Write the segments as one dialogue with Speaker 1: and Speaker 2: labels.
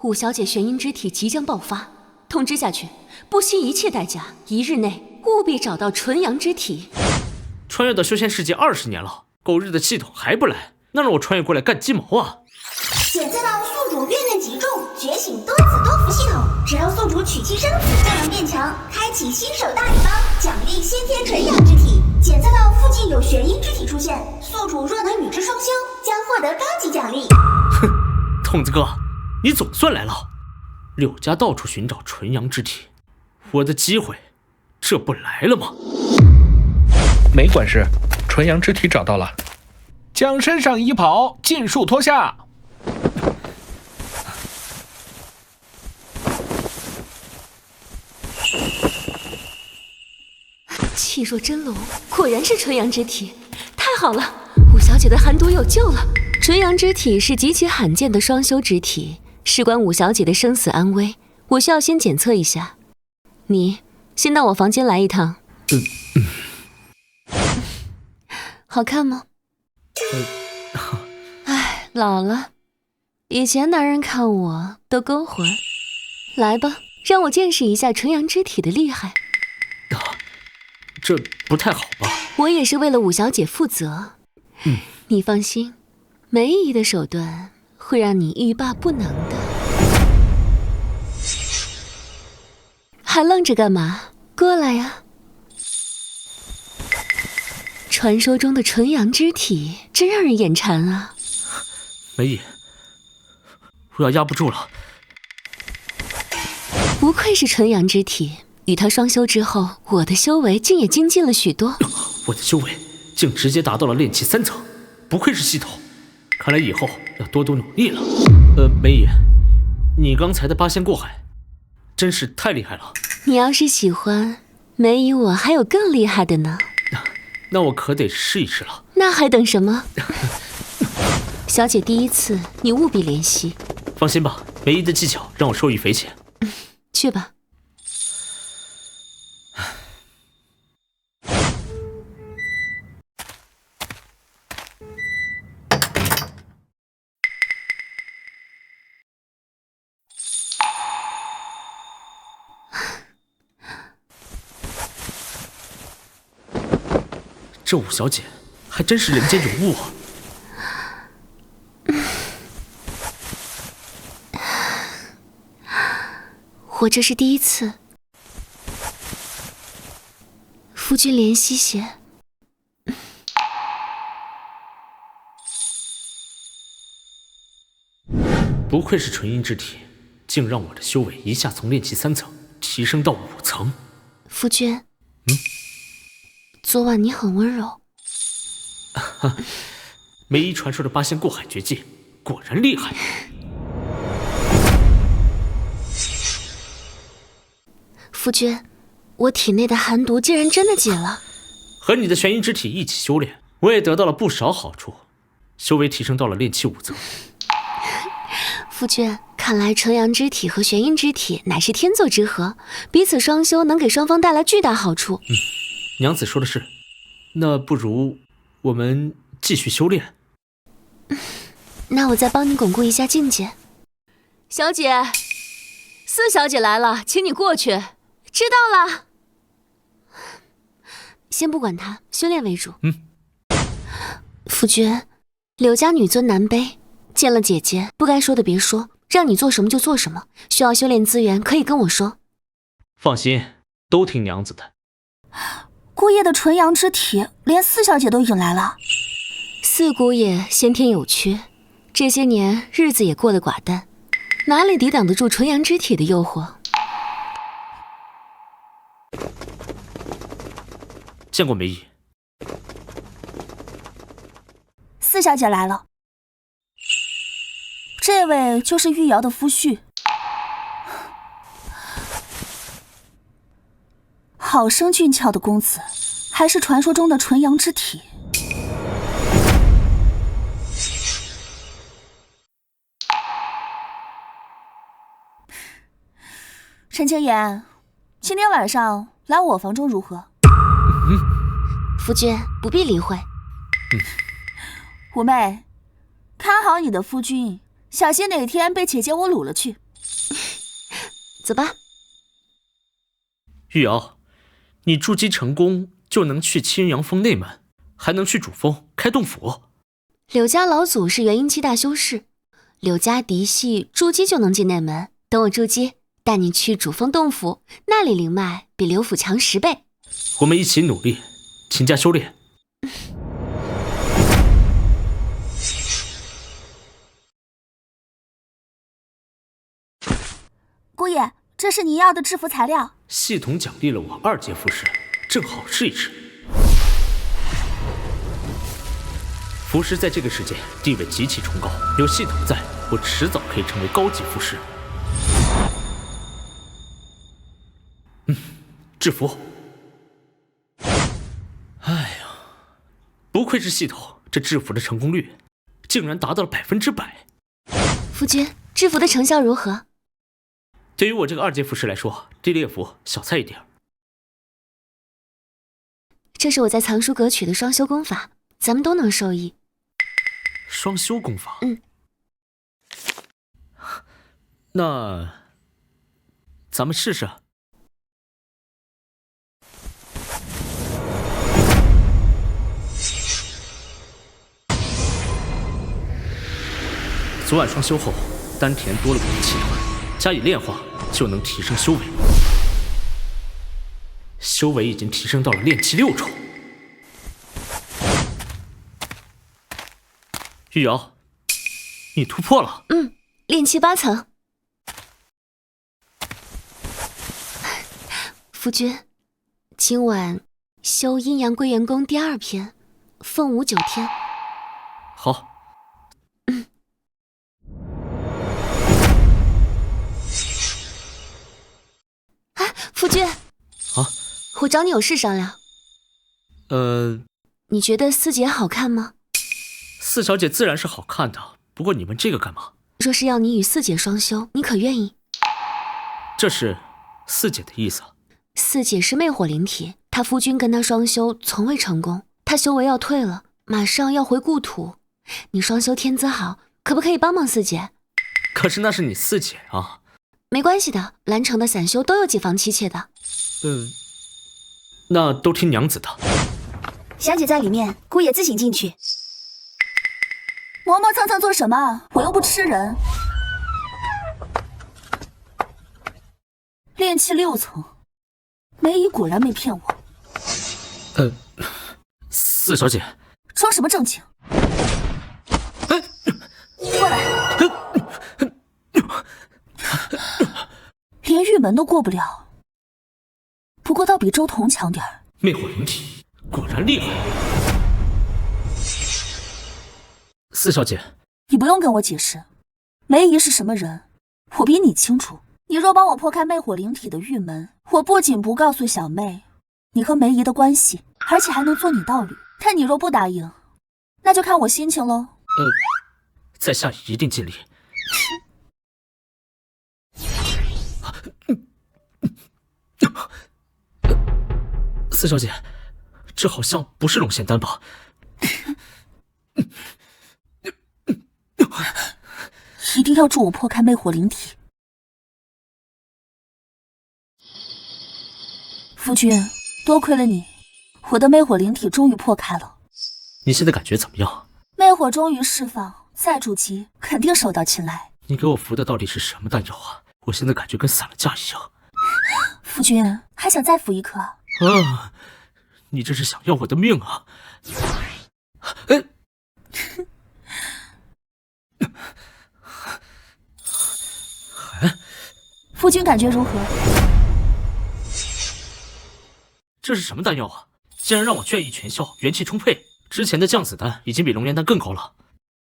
Speaker 1: 五小姐玄阴之体即将爆发，通知下去，不惜一切代价，1日内务必找到纯阳之体。
Speaker 2: 穿越到修仙世界20年了，狗日的系统还不来，那让我穿越过来干鸡毛啊！
Speaker 3: 检测到宿主怨念极重，觉醒多子多福系统，只要宿主取其生子就能变强，开启新手大礼包，奖励先天纯阳之体。检测到附近有玄阴之体出现，宿主若能与之双修，将获得高级奖励。
Speaker 2: 哼，筒子哥，你总算来了。柳家到处寻找纯阳之体，我的机会，这不来了吗？
Speaker 4: 没管事，纯阳之体找到了，将身上衣袍尽数脱下。
Speaker 1: 气若真龙，果然是纯阳之体，太好了，五小姐的寒毒有救了。纯阳之体是极其罕见的双修之体，事关五小姐的生死安危，我需要先检测一下。你先到我房间来一趟。好看吗？哎，老了，以前男人看我都勾魂。来吧，让我见识一下纯阳之体的厉害。
Speaker 2: 这不太好吧？
Speaker 1: 我也是为了五小姐负责。你放心，梅姨的手段会让你欲罢不能的。还愣着干嘛？过来呀！传说中的纯阳之体真让人眼馋啊！
Speaker 2: 梅姨，我要压不住了。
Speaker 1: 不愧是纯阳之体，与他双修之后，我的修为竟也精进了许多。
Speaker 2: 我的修为竟直接达到了炼气3层，不愧是系统，看来以后要多多努力了。梅姨，你刚才的八仙过海真是太厉害了。
Speaker 1: 你要是喜欢，梅姨我还有更厉害的呢。
Speaker 2: 那我可得试一试了。
Speaker 1: 那还等什么？小姐第一次，你务必怜惜。
Speaker 2: 放心吧，梅姨的技巧让我受益匪浅。
Speaker 1: 去吧。
Speaker 2: 这五小姐还真是人间尤物啊！
Speaker 1: 我这是第一次。夫君怜惜些。
Speaker 2: 不愧是纯阴之体，竟让我的修为一下从炼气3层提升到5层。
Speaker 1: 夫君，昨晚你很温柔。
Speaker 2: 梅姨传授的八仙过海绝技果然厉害。
Speaker 1: 夫君，我体内的寒毒竟然真的解了。
Speaker 2: 和你的玄阴之体一起修炼，我也得到了不少好处，修为提升到了炼气5层。
Speaker 1: 夫君，看来纯阳之体和玄阴之体乃是天作之合，彼此双修能给双方带来巨大好处。
Speaker 2: 娘子说的是，那不如我们继续修炼。
Speaker 1: 那我再帮你巩固一下境界。小姐，四小姐来了，请你过去。知道了。先不管她，修炼为主。夫君，柳家女尊男卑，见了姐姐，不该说的别说，让你做什么就做什么。需要修炼资源，可以跟我说。
Speaker 2: 放心，都听娘子的。
Speaker 3: 姑爷的纯阳之体，连四小姐都引来了。
Speaker 1: 四姑爷先天有缺，这些年日子也过得寡淡，哪里抵挡得住纯阳之体的诱惑？
Speaker 2: 见过梅姨。
Speaker 3: 四小姐来了，这位就是玉瑶的夫婿，好生俊俏的公子，还是传说中的纯阳之体。陈青岩，今天晚上来我房中如何？
Speaker 1: 夫君不必理会。
Speaker 3: 五妹，看好你的夫君，小心哪天被姐姐我掳了去。
Speaker 1: 走吧。
Speaker 2: 玉瑶，你筑基成功就能去青阳峰内门，还能去主峰开洞府。
Speaker 1: 柳家老祖是元婴期大修士，柳家嫡系筑基就能进内门。等我筑基，带你去主峰洞府，那里灵脉比刘府强10倍。
Speaker 2: 我们一起努力，勤加修炼。
Speaker 3: 姑爷，这是您要的制服材料。
Speaker 2: 系统奖励了我2阶符师，正好试一试。符师在这个世界地位极其崇高，有系统在，我迟早可以成为高级符师。制服。哎呀，不愧是系统，这制服的成功率竟然达到了100%。
Speaker 1: 夫君，制服的成效如何？
Speaker 2: 对于我这个2阶符师来说，这列服小菜一碟。
Speaker 1: 这是我在藏书阁取的双修功法，咱们都能受益。
Speaker 2: 双修功法？那咱们试试。昨晚双修后，丹田多了5个气团，加以炼化就能提升修为。修为已经提升到了炼气6重。玉瑶，你突破了。
Speaker 1: 炼气8层。夫君，今晚修阴阳归元功第2篇，凤舞9天。
Speaker 2: 好。
Speaker 1: 夫君，我找你有事商量。你觉得4姐好看吗
Speaker 2: ？4小姐自然是好看的，不过你问这个干嘛？
Speaker 1: 若是要你与4姐双修，你可愿意？
Speaker 2: 这是4姐的意思。
Speaker 1: 4姐是魅火灵体，她夫君跟她双修从未成功，她修为要退了，马上要回故土。你双修天资好，可不可以帮帮4姐？
Speaker 2: 可是那是你4姐啊。
Speaker 1: 没关系的，兰城的散修都有几房妻妾的。
Speaker 2: 那都听娘子的。
Speaker 3: 小姐在里面，姑爷自行进去。磨磨蹭蹭做什么？我又不吃人。炼气6层，梅姨果然没骗我。
Speaker 2: 4小姐，
Speaker 3: 装什么正经？过来。连玉门都过不了，不过倒比周彤强点儿。
Speaker 2: 魅火灵体果然厉害。4小姐，
Speaker 3: 你不用跟我解释，梅姨是什么人，我比你清楚。你若帮我破开魅火灵体的玉门，我不仅不告诉小妹你和梅姨的关系，而且还能做你道侣。但你若不答应，那就看我心情喽。
Speaker 2: 在下一定尽力。4小姐，这好像不是龙仙丹吧？
Speaker 3: 一定要助我破开魅火灵体。夫君，多亏了你，我的魅火灵体终于破开了。
Speaker 2: 你现在感觉怎么样？
Speaker 3: 魅火终于释放，再筑基肯定受到青睐。
Speaker 2: 你给我服的到底是什么丹药啊？我现在感觉跟散了架一样。
Speaker 3: 夫君，还想再服一颗？
Speaker 2: 你这是想要我的命啊！
Speaker 3: 夫君感觉如何？
Speaker 2: 这是什么丹药啊？竟然让我倦意全消，元气充沛。之前的降子丹已经比龙元丹更高了，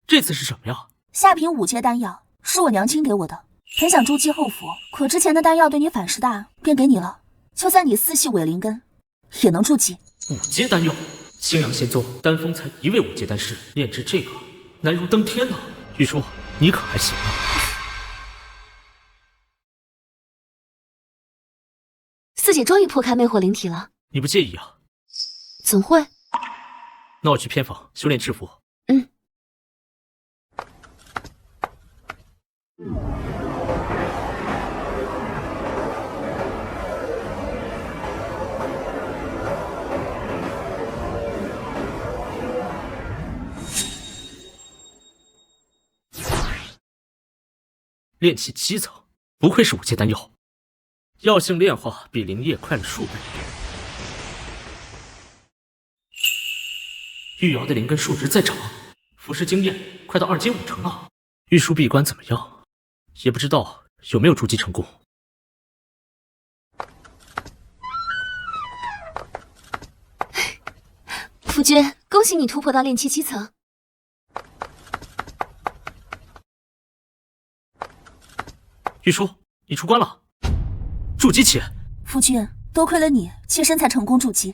Speaker 2: 这次是什么呀？
Speaker 3: 下品5阶丹药，是我娘亲给我的，本想筑基后服，可之前的丹药对你反噬大，便给你了。就算你4系伪灵根，也能筑基。
Speaker 2: 5阶丹药，青阳仙宗丹峰才1位5阶丹师，炼制这个难如登天啊！玉叔，你可还行啊
Speaker 1: ？4姐终于破开魅火灵体了，
Speaker 2: 你不介意啊？
Speaker 1: 怎会？
Speaker 2: 那我去偏房修炼制服。炼气7层，不愧是5阶丹药，药性炼化比灵液快了数倍。玉瑶的灵根数值在涨，符师经验快到2阶5成了。玉书闭关怎么样？也不知道有没有筑基成功。
Speaker 1: 夫君，恭喜你突破到炼气7层。
Speaker 2: 玉书，你出关了，筑基起。
Speaker 5: 夫君，多亏了你，妾身才成功筑基。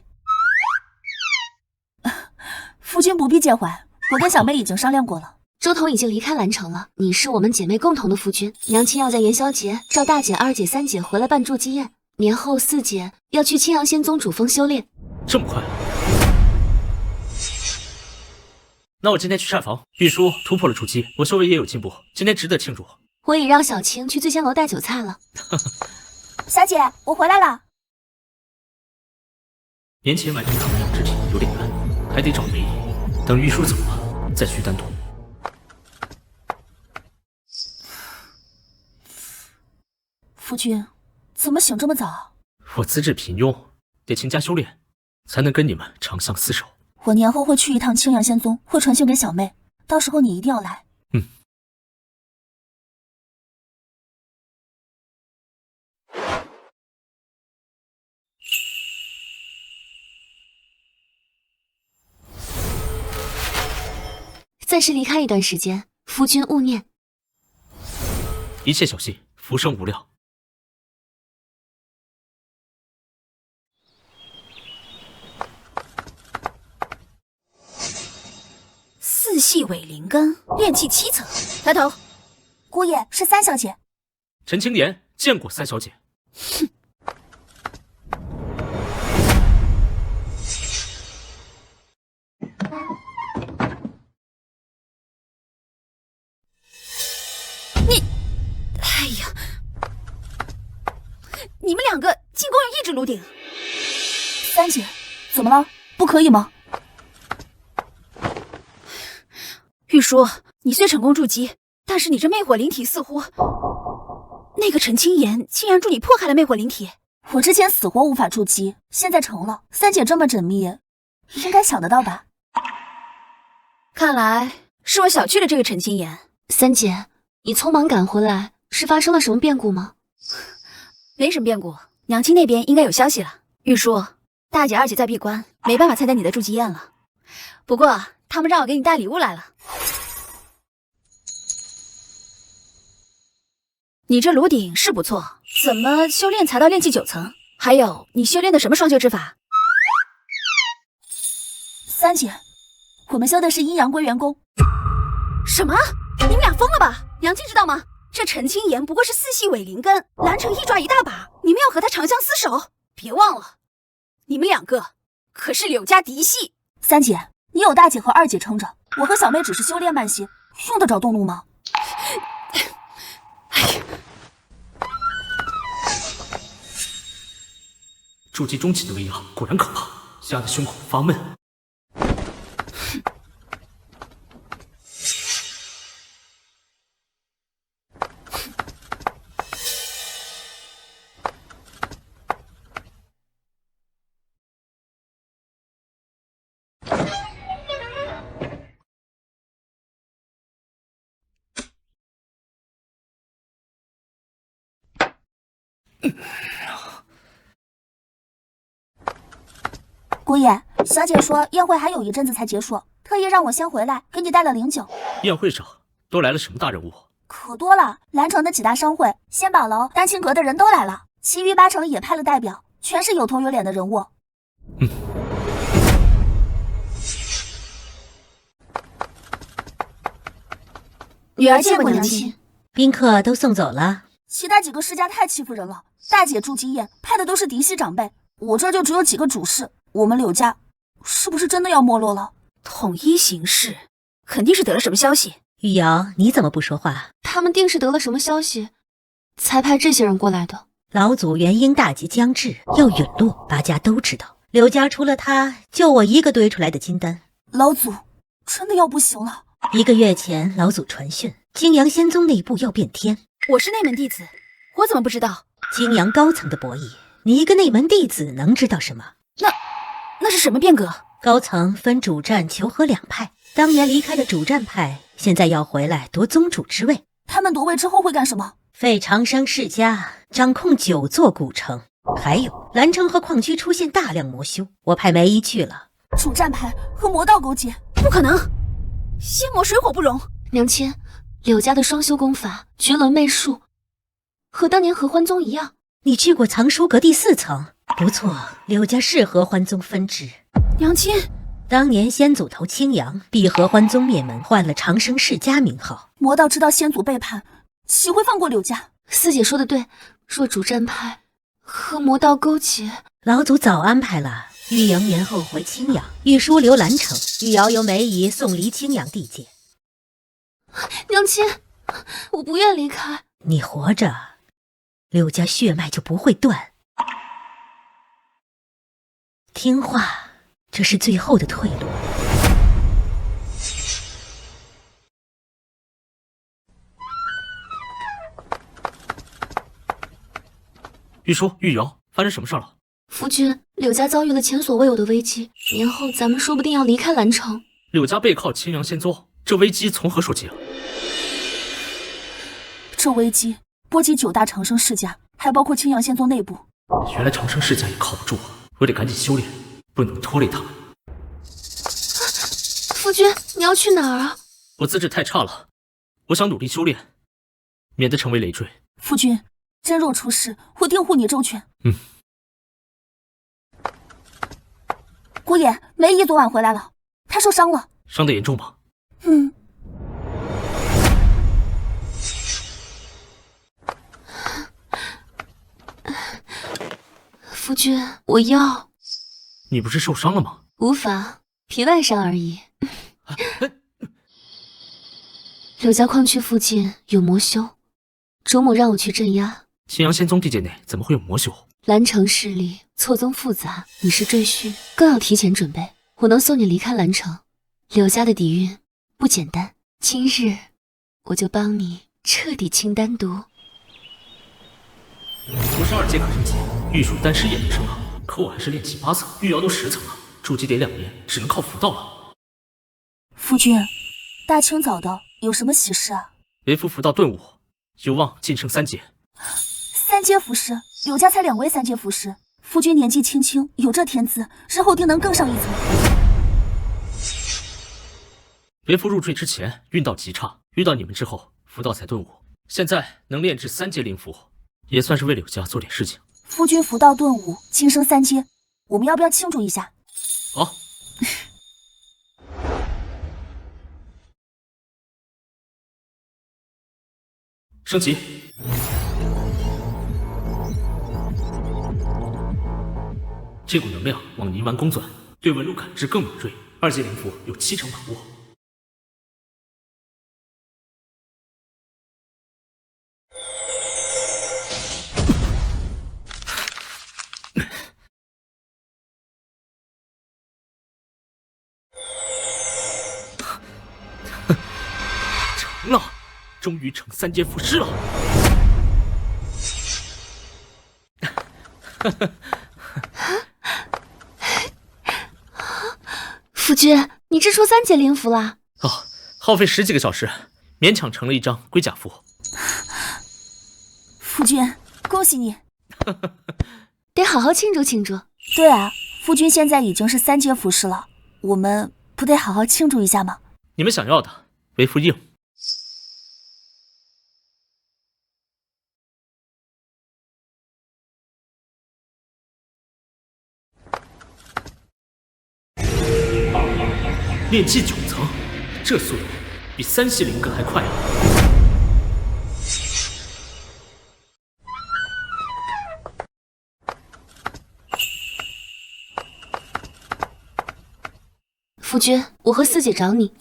Speaker 5: 夫君不必介怀，我跟小妹已经商量过了。
Speaker 1: 周彤已经离开兰城了，你是我们姐妹共同的夫君。娘亲要在元宵节召大姐、二姐、三姐回来办筑基宴，年后4姐要去青阳仙宗主峰修炼。
Speaker 2: 这么快？那我今天去膳房。玉书突破了筑基，我修为也有进步，今天值得庆祝。
Speaker 1: 我已让小青去醉仙楼带酒菜了。
Speaker 5: 小姐，我回来了。
Speaker 2: 年前完成纯阳之体有点难，还得找梅姨。等玉书走了，再续丹毒。
Speaker 5: 夫君，怎么醒这么早？
Speaker 2: 我资质平庸，得勤加修炼，才能跟你们长相厮守。
Speaker 5: 我年后会去一趟青阳仙宗，会传讯给小妹，到时候你一定要来。
Speaker 1: 暂时离开一段时间，夫君勿念。
Speaker 2: 一切小心，福生无量。
Speaker 6: 4系伪灵根，炼气7层。抬头，
Speaker 5: 姑爷是3小姐。
Speaker 2: 陈青岩见过3小姐。
Speaker 6: 哼。哎呀，你们2个进攻用意志炉鼎。
Speaker 5: 3姐，怎么了？不可以吗？
Speaker 6: 玉书，你虽成功筑基，但是你这魅火灵体似乎……那个陈青岩竟然助你迫害了魅火灵体。
Speaker 5: 我之前死活无法筑基，现在成了。3姐这么缜密，应该想得到吧？
Speaker 6: 看来是我小觑了这个陈青岩。
Speaker 1: 3姐，你匆忙赶回来，是发生了什么变故吗？
Speaker 6: 没什么变故，娘亲那边应该有消息了。玉书，大姐、二姐在闭关，没办法参加你的筑基宴了。不过他们让我给你带礼物来了。你这炉鼎是不错，怎么修炼才到炼气9层？还有，你修炼的什么双修之法
Speaker 5: ？3姐，我们修的是阴阳归元功。
Speaker 6: 什么？你们俩疯了吧？娘亲知道吗？这陈青岩不过是4系伪灵根，蓝城一抓一大把，你们要和他长相厮守？别忘了，你们2个可是柳家嫡系。
Speaker 5: 3姐，你有大姐和2姐撑着，我和小妹只是修炼慢些，用得着动怒吗？
Speaker 2: 筑基中期的威压果然可怕，吓得胸口发闷。
Speaker 5: 姑爷，小姐说宴会还有一阵子才结束，特意让我先回来，给你带了灵酒。
Speaker 2: 宴会上都来了什么大人物？
Speaker 5: 可多了，兰城的几大商会、仙宝楼、丹青阁的人都来了，其余8城也派了代表，全是有头有脸的人物。
Speaker 6: 女儿见过娘亲。
Speaker 7: 宾客都送走了。
Speaker 5: 其他几个世家太欺负人了，大姐筑基宴派的都是嫡系长辈，我这就只有几个主事。我们柳家是不是真的要没落了？
Speaker 6: 统一行事，肯定是得了什么消息。
Speaker 7: 玉瑶，你怎么不说话？
Speaker 1: 他们定是得了什么消息，才派这些人过来的。
Speaker 7: 老祖元婴大劫将至，要陨落，8家都知道。柳家除了他，就我一个堆出来的金丹。
Speaker 5: 老祖真的要不行了。
Speaker 7: 1个月前，老祖传讯，青阳仙宗内部要变天，
Speaker 6: 我是内门弟子，我怎么不知道？
Speaker 7: 泾阳高层的博弈，你一个内门弟子能知道什么？
Speaker 6: 那是什么变革？
Speaker 7: 高层分主战、求和两派，当年离开的主战派，现在要回来夺宗主之位。
Speaker 5: 他们夺位之后会干什么？
Speaker 7: 废长生世家，掌控9座古城。还有蓝城和矿区出现大量魔修，我派梅姨去了。
Speaker 5: 主战派和魔道勾结？
Speaker 6: 不可能，仙魔水火不容。
Speaker 1: 娘亲，柳家的双修功法绝伦媚术，和当年合欢宗一样。
Speaker 7: 你去过藏书阁第4层？不错，柳家是合欢宗分支。
Speaker 6: 娘亲，
Speaker 7: 当年先祖投青阳，逼合欢宗灭门，换了长生世家名号。
Speaker 5: 魔道知道先祖背叛，岂会放过柳家？
Speaker 1: 四姐说的对，若主战派和魔道勾结，
Speaker 7: 老祖早安排了。玉莹年后回青阳，玉书留兰城，玉瑶由梅姨送离青阳地界。
Speaker 1: 娘亲，我不愿离开。
Speaker 7: 你活着，柳家血脉就不会断。听话，这是最后的退路。
Speaker 2: 玉书、玉瑶，发生什么事了？
Speaker 1: 夫君，柳家遭遇了前所未有的危机，年后咱们说不定要离开兰城。
Speaker 2: 柳家背靠青阳仙宗，这危机从何说起啊？
Speaker 5: 这危机波及9大长生世家，还包括青阳仙宗内部。
Speaker 2: 原来长生世家也靠不住啊！我得赶紧修炼，不能拖累他们。
Speaker 1: 夫君，你要去哪儿啊？
Speaker 2: 我资质太差了，我想努力修炼，免得成为累赘。
Speaker 5: 夫君，真若出事，会定护你周全。姑爷，梅姨昨晚回来了，她受伤了。
Speaker 2: 伤得严重吗？
Speaker 1: 夫君，我要。
Speaker 2: 你不是受伤了吗？
Speaker 1: 无妨，皮外伤而已。柳家矿区附近有魔修，周某让我去镇压。
Speaker 2: 青阳仙宗地界内怎么会有魔修？
Speaker 1: 兰城势力错综复杂，你是赘婿，更要提前准备。我能送你离开兰城，柳家的底蕴不简单。今日我就帮你彻底清丹毒。
Speaker 2: 52阶可升级，玉属丹师也能升了，可我还是炼气8层，玉瑶都10层了，筑基得2年，只能靠符道了。
Speaker 5: 夫君，大清早的有什么喜事啊？
Speaker 2: 为夫符道顿悟，有望晋升3阶。
Speaker 5: 3阶符师，柳家才2位3阶符师。夫君年纪轻轻，有这天资，日后定能更上一层。
Speaker 2: 为夫入赘之前运道极差，遇到你们之后，符道才顿悟。现在能炼制3阶灵符，也算是为柳家做点事情。
Speaker 5: 夫君符道顿悟，晋升3阶，我们要不要庆祝一下？
Speaker 2: 好。升级。这股能量往泥丸宫钻，对纹路感知更敏锐。2阶灵符有7成把握。成了，终于成3阶符师了。
Speaker 1: 夫君，你制出3阶灵符啦？
Speaker 2: 哦，耗费10几个小时，勉强成了一张龟甲符。
Speaker 5: 夫君，恭喜你！
Speaker 1: 得好好庆祝庆祝。
Speaker 5: 对啊，夫君现在已经是3阶符师了，我们不得好好庆祝一下吗？
Speaker 2: 你们想要的，为夫应。炼气9层，这速度比3系灵根还快啊！
Speaker 1: 夫君，我和四姐找你。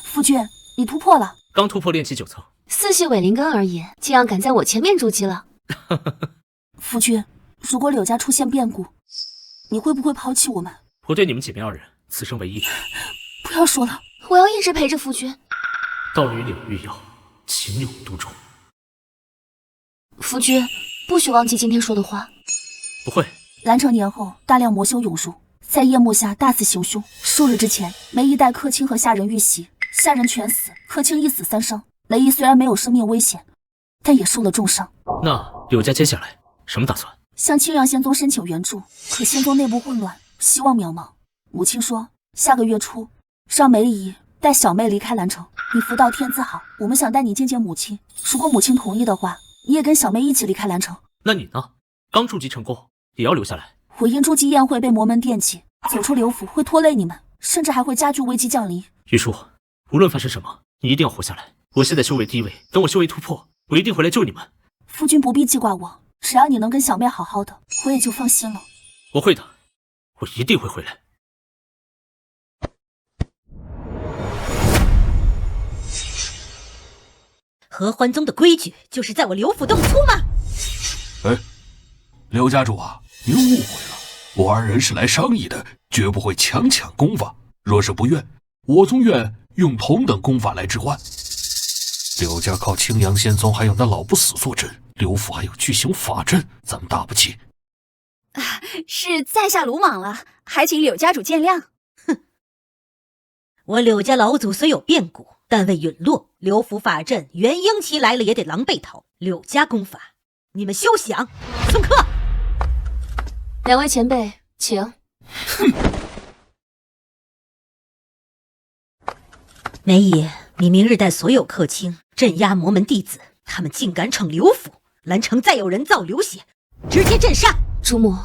Speaker 5: 夫君，你突破了，
Speaker 2: 刚突破炼气9层
Speaker 1: ，4系伪灵根而已，竟然敢在我前面筑基了。
Speaker 5: 夫君，如果柳家出现变故，你会不会抛弃我们？
Speaker 2: 我对你们姐妹2人此生唯一。
Speaker 5: 不要说了，
Speaker 1: 我要一直陪着夫君。
Speaker 2: 道侣柳玉瑶，情有独钟。
Speaker 5: 夫君，不许忘记今天说的话。
Speaker 2: 不会。
Speaker 5: 兰城年后，大量魔修涌入，在夜幕下大肆行凶。数日之前，梅姨带客卿和下人遇袭，下人全死，客卿一死3伤。梅姨虽然没有生命危险，但也受了重伤。
Speaker 2: 那柳家接下来什么打算？
Speaker 5: 向青阳仙宗申请援助，可仙宗内部混乱，希望渺茫。母亲说，下个月初让梅姨带小妹离开兰城。你福到天字好，我们想带你见见母亲。如果母亲同意的话，你也跟小妹一起离开兰城。
Speaker 2: 那你呢？刚筑基成功，也要留下来？
Speaker 5: 我因筑基宴会被魔门惦记，走出刘府会拖累你们，甚至还会加剧危机降临。
Speaker 2: 玉书，无论发生什么，你一定要活下来。我现在修为低微，等我修为突破，我一定回来救你们。
Speaker 5: 夫君不必记挂我，只要你能跟小妹好好的，我也就放心了。
Speaker 2: 我会的，我一定会回来。
Speaker 7: 合欢宗的规矩就是在我刘府动粗吗？
Speaker 4: 哎，刘家主啊，您误会了，我二人是来商议的，绝不会强抢功法。若是不愿，我宗愿用同等功法来置换。刘家靠青阳仙宗还有那老不死坐镇，刘府还有巨型法阵，咱们打不起。
Speaker 6: 是在下鲁莽了，还请柳家主见谅。
Speaker 7: 哼，我柳家老祖虽有变故，但未陨落。刘府法阵元婴期来了也得狼狈逃。柳家功法，你们休想！送客。
Speaker 1: 两位前辈，请。
Speaker 7: 梅姨，你明日带所有客卿镇压魔门弟子，他们竟敢闯刘府，兰城再有人造流血，直接镇杀。
Speaker 1: 主母，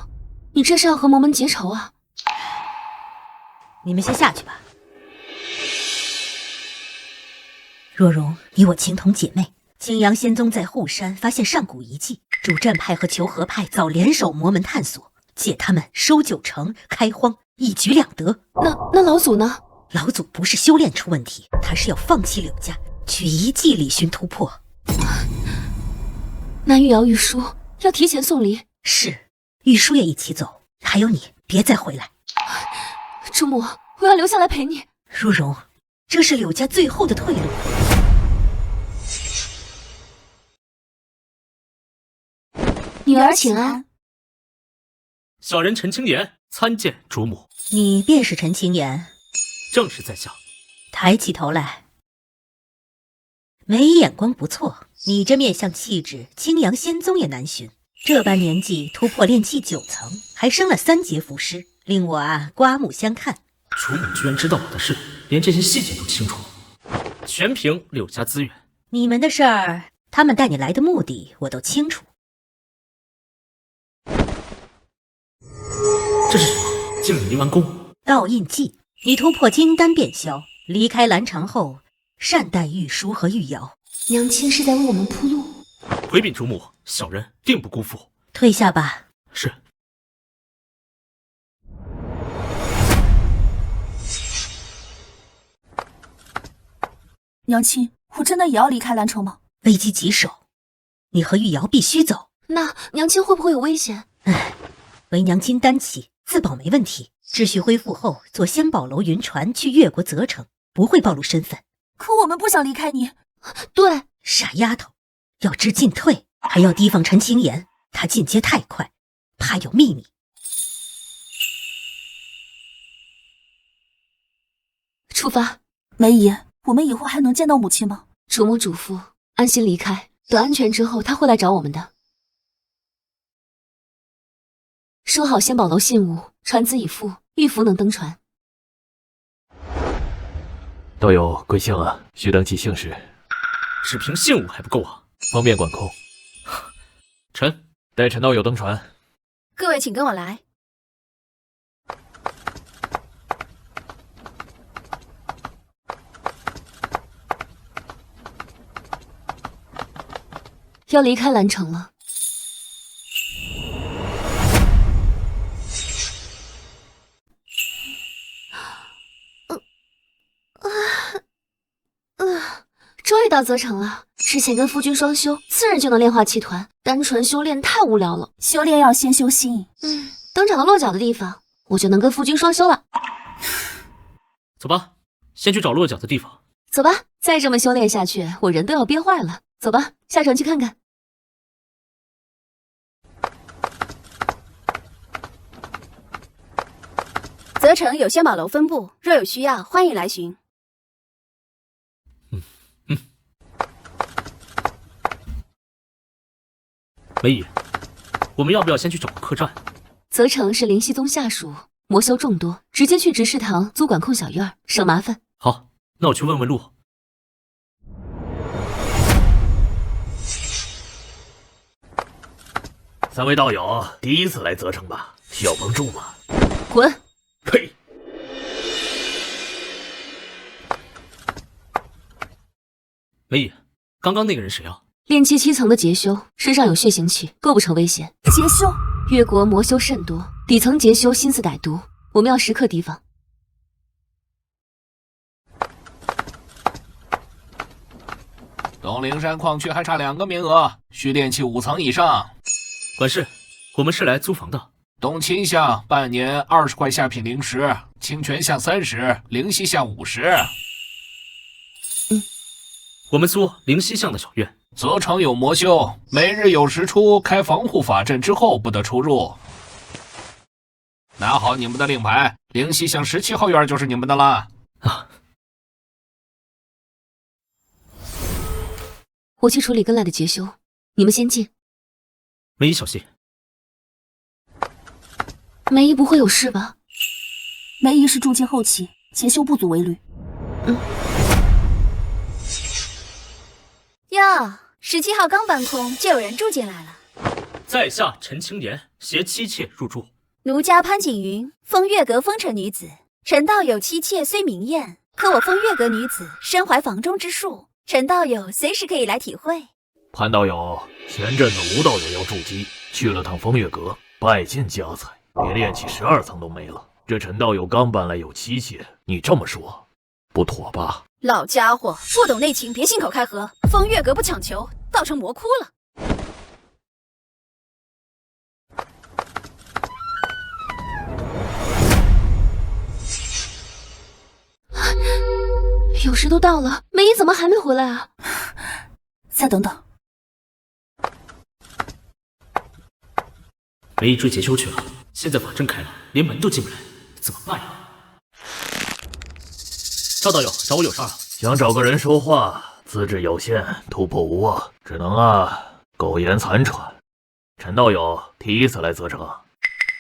Speaker 1: 你这是要和魔门结仇啊？
Speaker 7: 你们先下去吧。若容，你我情同姐妹。青阳仙宗在护山发现上古遗迹，主战派和求和派早联手魔门探索，借他们收旧城、开荒，一举两得。
Speaker 1: 那老祖呢？
Speaker 7: 老祖不是修炼出问题，他是要放弃柳家，去遗迹里寻突破。
Speaker 1: 那玉瑶、玉书要提前送离。
Speaker 7: 是，玉书也一起走。还有你，别再回来。
Speaker 1: 主母，我要留下来陪你。
Speaker 7: 如容，这是柳家最后的退路。
Speaker 1: 女儿请安。
Speaker 2: 小人陈青岩参见主母。
Speaker 7: 你便是陈青岩？
Speaker 2: 正是在下。
Speaker 7: 抬起头来。梅姨眼光不错，你这面相气质，青阳仙宗也难寻。这般年纪突破炼气9层，还生了3节符师，令我刮目相看。
Speaker 2: 主母居然知道我的事，连这些细节都清楚，全凭柳家资源。
Speaker 7: 你们的事儿，他们带你来的目的我都清楚。
Speaker 2: 这是什么？竟然离完功？
Speaker 7: 烙印记，你突破金丹便消，离开兰城后，善待玉书和玉瑶。
Speaker 1: 娘亲是在为我们铺路。
Speaker 2: 回禀主母，小人定不辜负。
Speaker 7: 退下吧。
Speaker 2: 是。
Speaker 5: 娘亲，我真的也要离开兰城吗？
Speaker 7: 危机棘手，你和玉瑶必须走。
Speaker 1: 那娘亲会不会有危险？
Speaker 7: 为娘金丹期，自保没问题。秩序恢复后，坐仙宝楼云船去越国泽城，不会暴露身份。
Speaker 5: 可我们不想离开你。
Speaker 1: 对，
Speaker 7: 傻丫头，要知进退，还要提防陈青岩，他进阶太快，怕有秘密。
Speaker 1: 出发。
Speaker 5: 梅姨，我们以后还能见到母亲吗？
Speaker 1: 主母嘱咐，安心离开，等安全之后，她会来找我们的。收好仙宝楼信物，船资已付，玉符能登船。
Speaker 8: 道友贵姓啊？须登记姓氏。
Speaker 2: 只凭信物还不够啊？
Speaker 8: 方便管控。
Speaker 2: 臣
Speaker 8: 带陈道友登船。
Speaker 6: 各位请跟我来。
Speaker 1: 要离开兰城了。终于到泽城了。之前跟夫君双修，自然就能炼化气团，单纯修炼太无聊了。
Speaker 5: 修炼要先修心。
Speaker 1: 等找到落脚的地方，我就能跟夫君双修了。
Speaker 2: 走吧，先去找落脚的地方。
Speaker 1: 走吧，再这么修炼下去，我人都要憋坏了。走吧，下船去看看。
Speaker 6: 城有仙宝楼分部，若有需要，欢迎来寻。
Speaker 2: 梅姨，我们要不要先去找个客栈？
Speaker 1: 泽城是灵犀宗下属，魔修众多，直接去执事堂租管控小院，省麻烦。
Speaker 2: 好，那我去问问路。
Speaker 8: 三位道友第一次来泽城吧？需要帮助吗？
Speaker 1: 滚！
Speaker 8: 呸！
Speaker 2: 梅姨，刚刚那个人谁啊？
Speaker 1: 炼气7层的劫修，身上有血腥气，构不成危险。
Speaker 5: 劫修，
Speaker 1: 越国魔修甚多，底层劫修心思歹毒，我们要时刻提防。
Speaker 4: 东陵山矿区还差2个名额，需炼气5层以上。
Speaker 2: 管事，我们是来租房的。
Speaker 4: 东秦巷半年20块下品灵石，清泉巷30，灵溪巷50。
Speaker 2: 我们租灵溪巷的小院。
Speaker 4: 泽城有魔修，每日有时出，开防护法阵之后不得出入。拿好你们的令牌，灵溪巷17号院就是你们的了。
Speaker 2: 啊！
Speaker 1: 我去处理跟来的劫修，你们先进。
Speaker 2: 梅姨小心。
Speaker 1: 梅姨不会有事吧？
Speaker 5: 梅姨是筑基后期，劫修不足为虑。
Speaker 6: 哟，17号刚搬空，就有人住进来了。
Speaker 2: 在下陈青岩携妻妾入住。
Speaker 6: 奴家潘景云，封月阁风尘女子。陈道友妻妾虽明艳，可我封月阁女子身怀房中之术，陈道友随时可以来体会。
Speaker 8: 潘道友，前阵子吴道友要筑基，去了趟风月阁，败尽家财，连炼气12层都没了。这陈道友刚搬来有妻妾，你这么说，不妥吧？
Speaker 6: 老家伙，不懂内情，别信口开河。风月阁不强求，倒成魔窟了。
Speaker 1: 有时都到了，梅姨怎么还没回来啊？
Speaker 5: 再等等。
Speaker 2: 梅姨追劫修去了，现在法阵开了，连门都进不来，怎么办呀？赵道友找我有事啊？
Speaker 8: 想找个人说话，资质有限，突破无望，只能苟延残喘。陈道友第一次来泽城，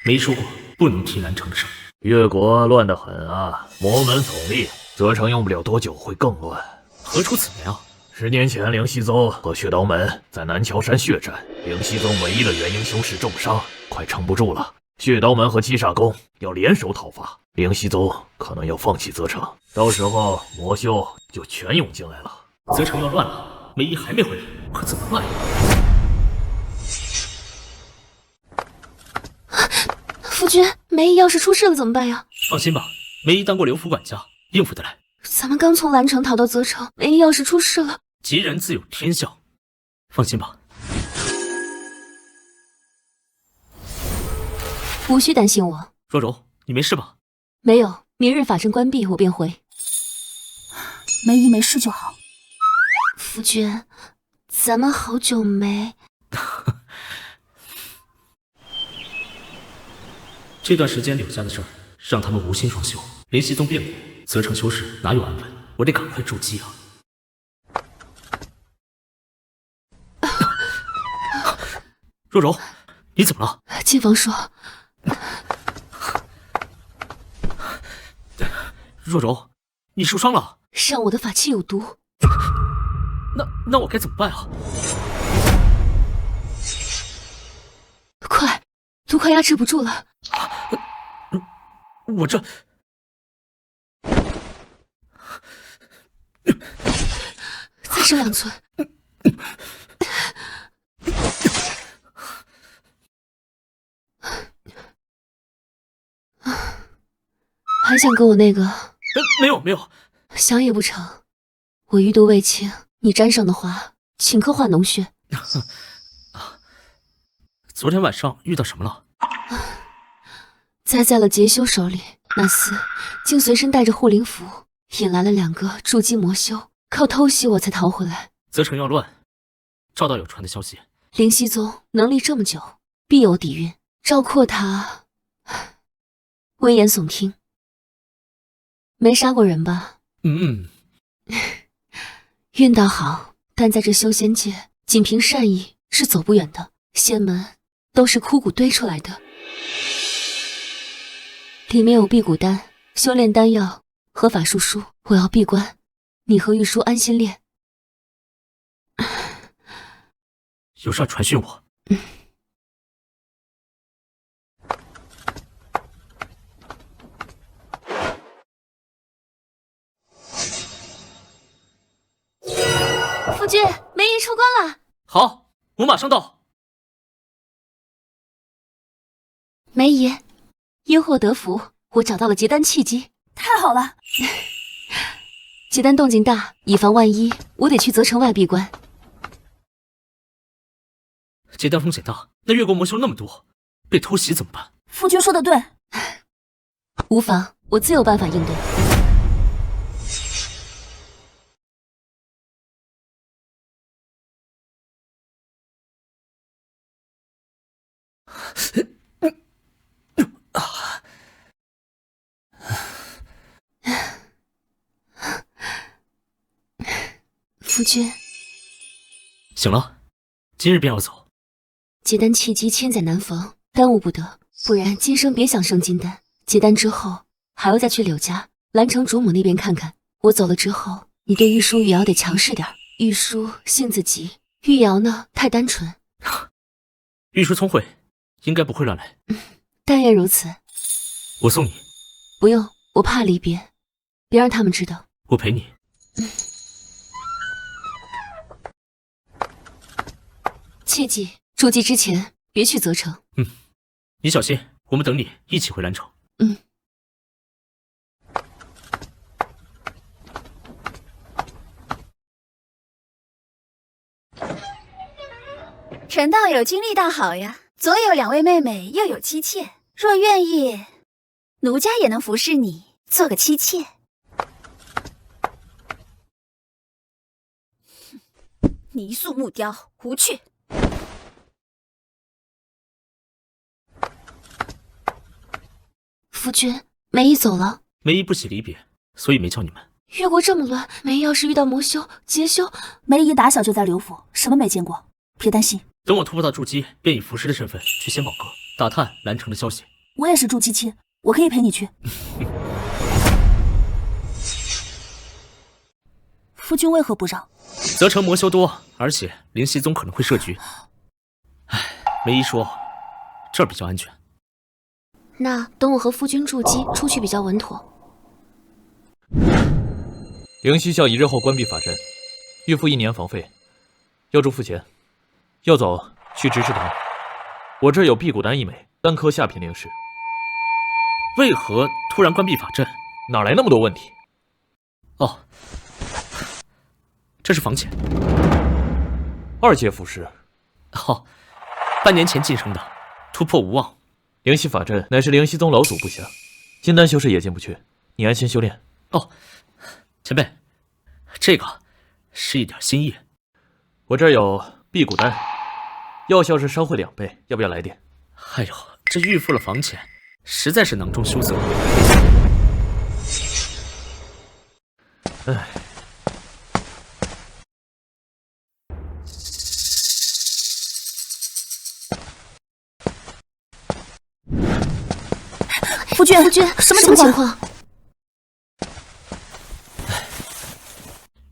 Speaker 2: 没说过不能提南城的事。
Speaker 8: 越国乱得很啊，魔门耸立，泽城用不了多久会更乱。
Speaker 2: 何出此言啊
Speaker 8: ？10年前，灵溪宗和血刀门在南楛山血战，灵溪宗唯一的元婴修士重伤，快撑不住了。血刀门和七煞宫要联手讨伐，灵溪宗可能要放弃泽城，到时候魔修就全涌进来了。
Speaker 2: 泽城要乱了，梅姨还没回来，可怎么办呀？
Speaker 1: 夫君，梅姨要是出事了怎么办呀？
Speaker 2: 放心吧，梅姨当过刘府管家，应付得来。
Speaker 1: 咱们刚从兰城逃到泽城，梅姨要是出事了，
Speaker 2: 吉人自有天相，放心吧。
Speaker 1: 无需担心我。
Speaker 2: 若柔，你没事吧？
Speaker 1: 没有，明日法阵关闭，我便回。
Speaker 5: 梅姨没事就好。
Speaker 1: 夫君，咱们好久没……
Speaker 2: 这段时间柳家的事儿，让他们无心双修。灵溪宗变故，泽城修士哪有安稳？我得赶快筑基啊！若柔，你怎么了？
Speaker 1: 晋王说，
Speaker 2: 若柔，你受伤了？
Speaker 1: 上我的法器有毒。
Speaker 2: 那我该怎么办啊？
Speaker 1: 快，毒快压制不住了。
Speaker 2: 我这……
Speaker 1: 再剩2寸。还想跟我那个？
Speaker 2: 没有。
Speaker 1: 想也不成。我余毒未清，你沾上的话，顷刻化脓血。
Speaker 2: 昨天晚上遇到什么了？
Speaker 1: 栽在了劫修手里，那厮竟随身带着护灵符，引来了2个筑基魔修，靠偷袭我才逃回来。
Speaker 2: 泽城要乱，赵道友传的消息，
Speaker 1: 灵溪宗能立这么久，必有底蕴。赵括他危言耸听，没杀过人吧？运道好，但在这修仙界，仅凭善意是走不远的。仙门都是枯骨堆出来的，里面有辟谷丹、修炼丹药和法术书。我要闭关，你和玉书安心练。
Speaker 2: 有事传讯我。
Speaker 1: 夫君，梅姨出关了。
Speaker 2: 好，我马上到。
Speaker 1: 梅姨，因祸得福，我找到了结丹契机。
Speaker 5: 太好了！
Speaker 1: 结丹动静大，以防万一，我得去泽城外闭关。
Speaker 2: 结丹风险大，那越国魔修那么多，被偷袭怎么办？
Speaker 5: 夫君说的对，
Speaker 1: 无妨，我自有办法应对。夫君，
Speaker 2: 醒了，今日便要走。
Speaker 1: 结丹契机千载难逢，耽误不得，不然今生别想生金丹。结丹之后，还要再去柳家、兰城主母那边看看。我走了之后，你对玉书、玉瑶得强势点。玉书性子急，玉瑶呢太单纯。
Speaker 2: 玉书聪慧，应该不会乱来。
Speaker 1: 但愿如此。
Speaker 2: 我送你。
Speaker 1: 不用，我怕离别，别让他们知道。
Speaker 2: 我陪你。
Speaker 1: 切记，出击之前别去泽城。
Speaker 2: 你小心，我们等你一起回兰城。
Speaker 6: 陈道友经历大好呀，左有2位妹妹，右有妻妾。若愿意，奴家也能服侍你，做个妻妾。泥塑木雕，无趣。
Speaker 1: 夫君，梅姨走了。
Speaker 2: 梅姨不喜离别，所以没叫你们。
Speaker 1: 越国这么乱，梅姨要是遇到魔修、劫修……
Speaker 5: 梅姨打小就在刘府，什么没见过，别担心。
Speaker 2: 等我突破到筑基，便以符师的身份去仙宝阁打探兰城的消息。
Speaker 5: 我也是筑基期，我可以陪你去。夫君为何不让？
Speaker 2: 泽城魔修多，而且灵犀宗可能会设局。梅姨说这儿比较安全。
Speaker 1: 那等我和夫君筑基出去比较稳妥。
Speaker 8: 灵犀校1日后关闭法阵，预付1年房费，要住付钱。要走去执事堂，我这儿有辟谷丹1枚，单颗下品灵石。
Speaker 2: 为何突然关闭法阵？
Speaker 8: 哪来那么多问题？
Speaker 2: 哦，这是房钱。
Speaker 8: 2阶符师。
Speaker 2: 半年前晋升的，突破无望。
Speaker 8: 灵犀法阵乃是灵犀宗老祖布下，金丹修士也进不去，你安心修炼。
Speaker 2: 前辈，这个是一点心意。
Speaker 8: 我这儿有辟谷丹，药效是烧会2倍，要不要来点？
Speaker 2: 哎呦，这预付了房钱，实在是囊中羞涩。
Speaker 5: 夫君，什么情况？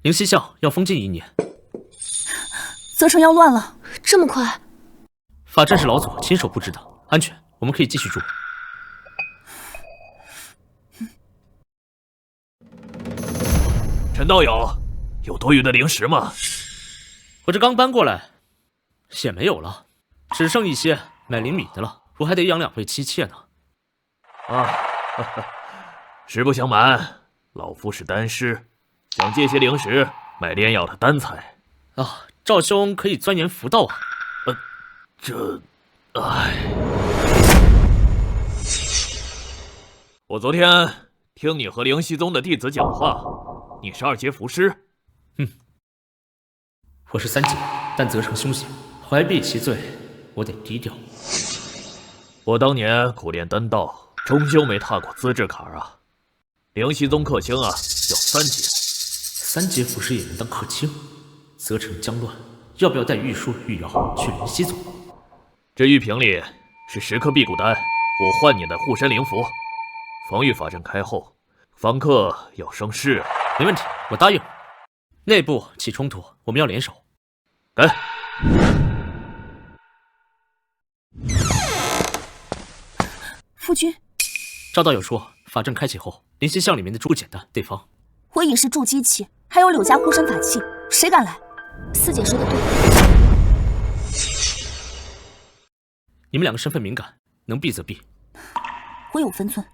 Speaker 2: 灵犀校要封禁1年。
Speaker 5: 泽城要乱了，
Speaker 1: 这么快？
Speaker 2: 法阵是老祖亲手布置的，安全，我们可以继续住。
Speaker 8: 陈道友，有多余的灵石吗？
Speaker 2: 我这刚搬过来，也没有了，只剩一些买灵米的了。我还得养2位妻妾呢。
Speaker 8: 实不相瞒，老夫是丹师，想借些灵石买炼药的丹材。
Speaker 2: 赵兄可以钻研符道啊。
Speaker 8: 我昨天听你和灵犀宗的弟子讲话，你是2阶符师。
Speaker 2: 我是3阶，但责成凶险，怀璧其罪，我得低调。
Speaker 8: 我当年苦练丹道，终究没踏过资质坎啊。灵犀宗客卿啊，要3阶
Speaker 2: ，3阶符师也能当客卿，则城将乱，要不要带玉书、玉瑶去灵犀宗？
Speaker 8: 这玉瓶里是10颗辟谷丹，我换你的护身灵符。防御法阵开后，房客要生尸。
Speaker 2: 没问题，我答应。内部起冲突，我们要联手。
Speaker 8: 跟。
Speaker 5: 夫君，
Speaker 2: 赵道友说，法阵开启后，灵犀巷里面的猪不简单，对方。
Speaker 5: 我已是筑基期，还有柳家护身法器，谁敢来？四姐说的对。
Speaker 2: 你们2个身份敏感，能避则避。
Speaker 5: 我有分寸。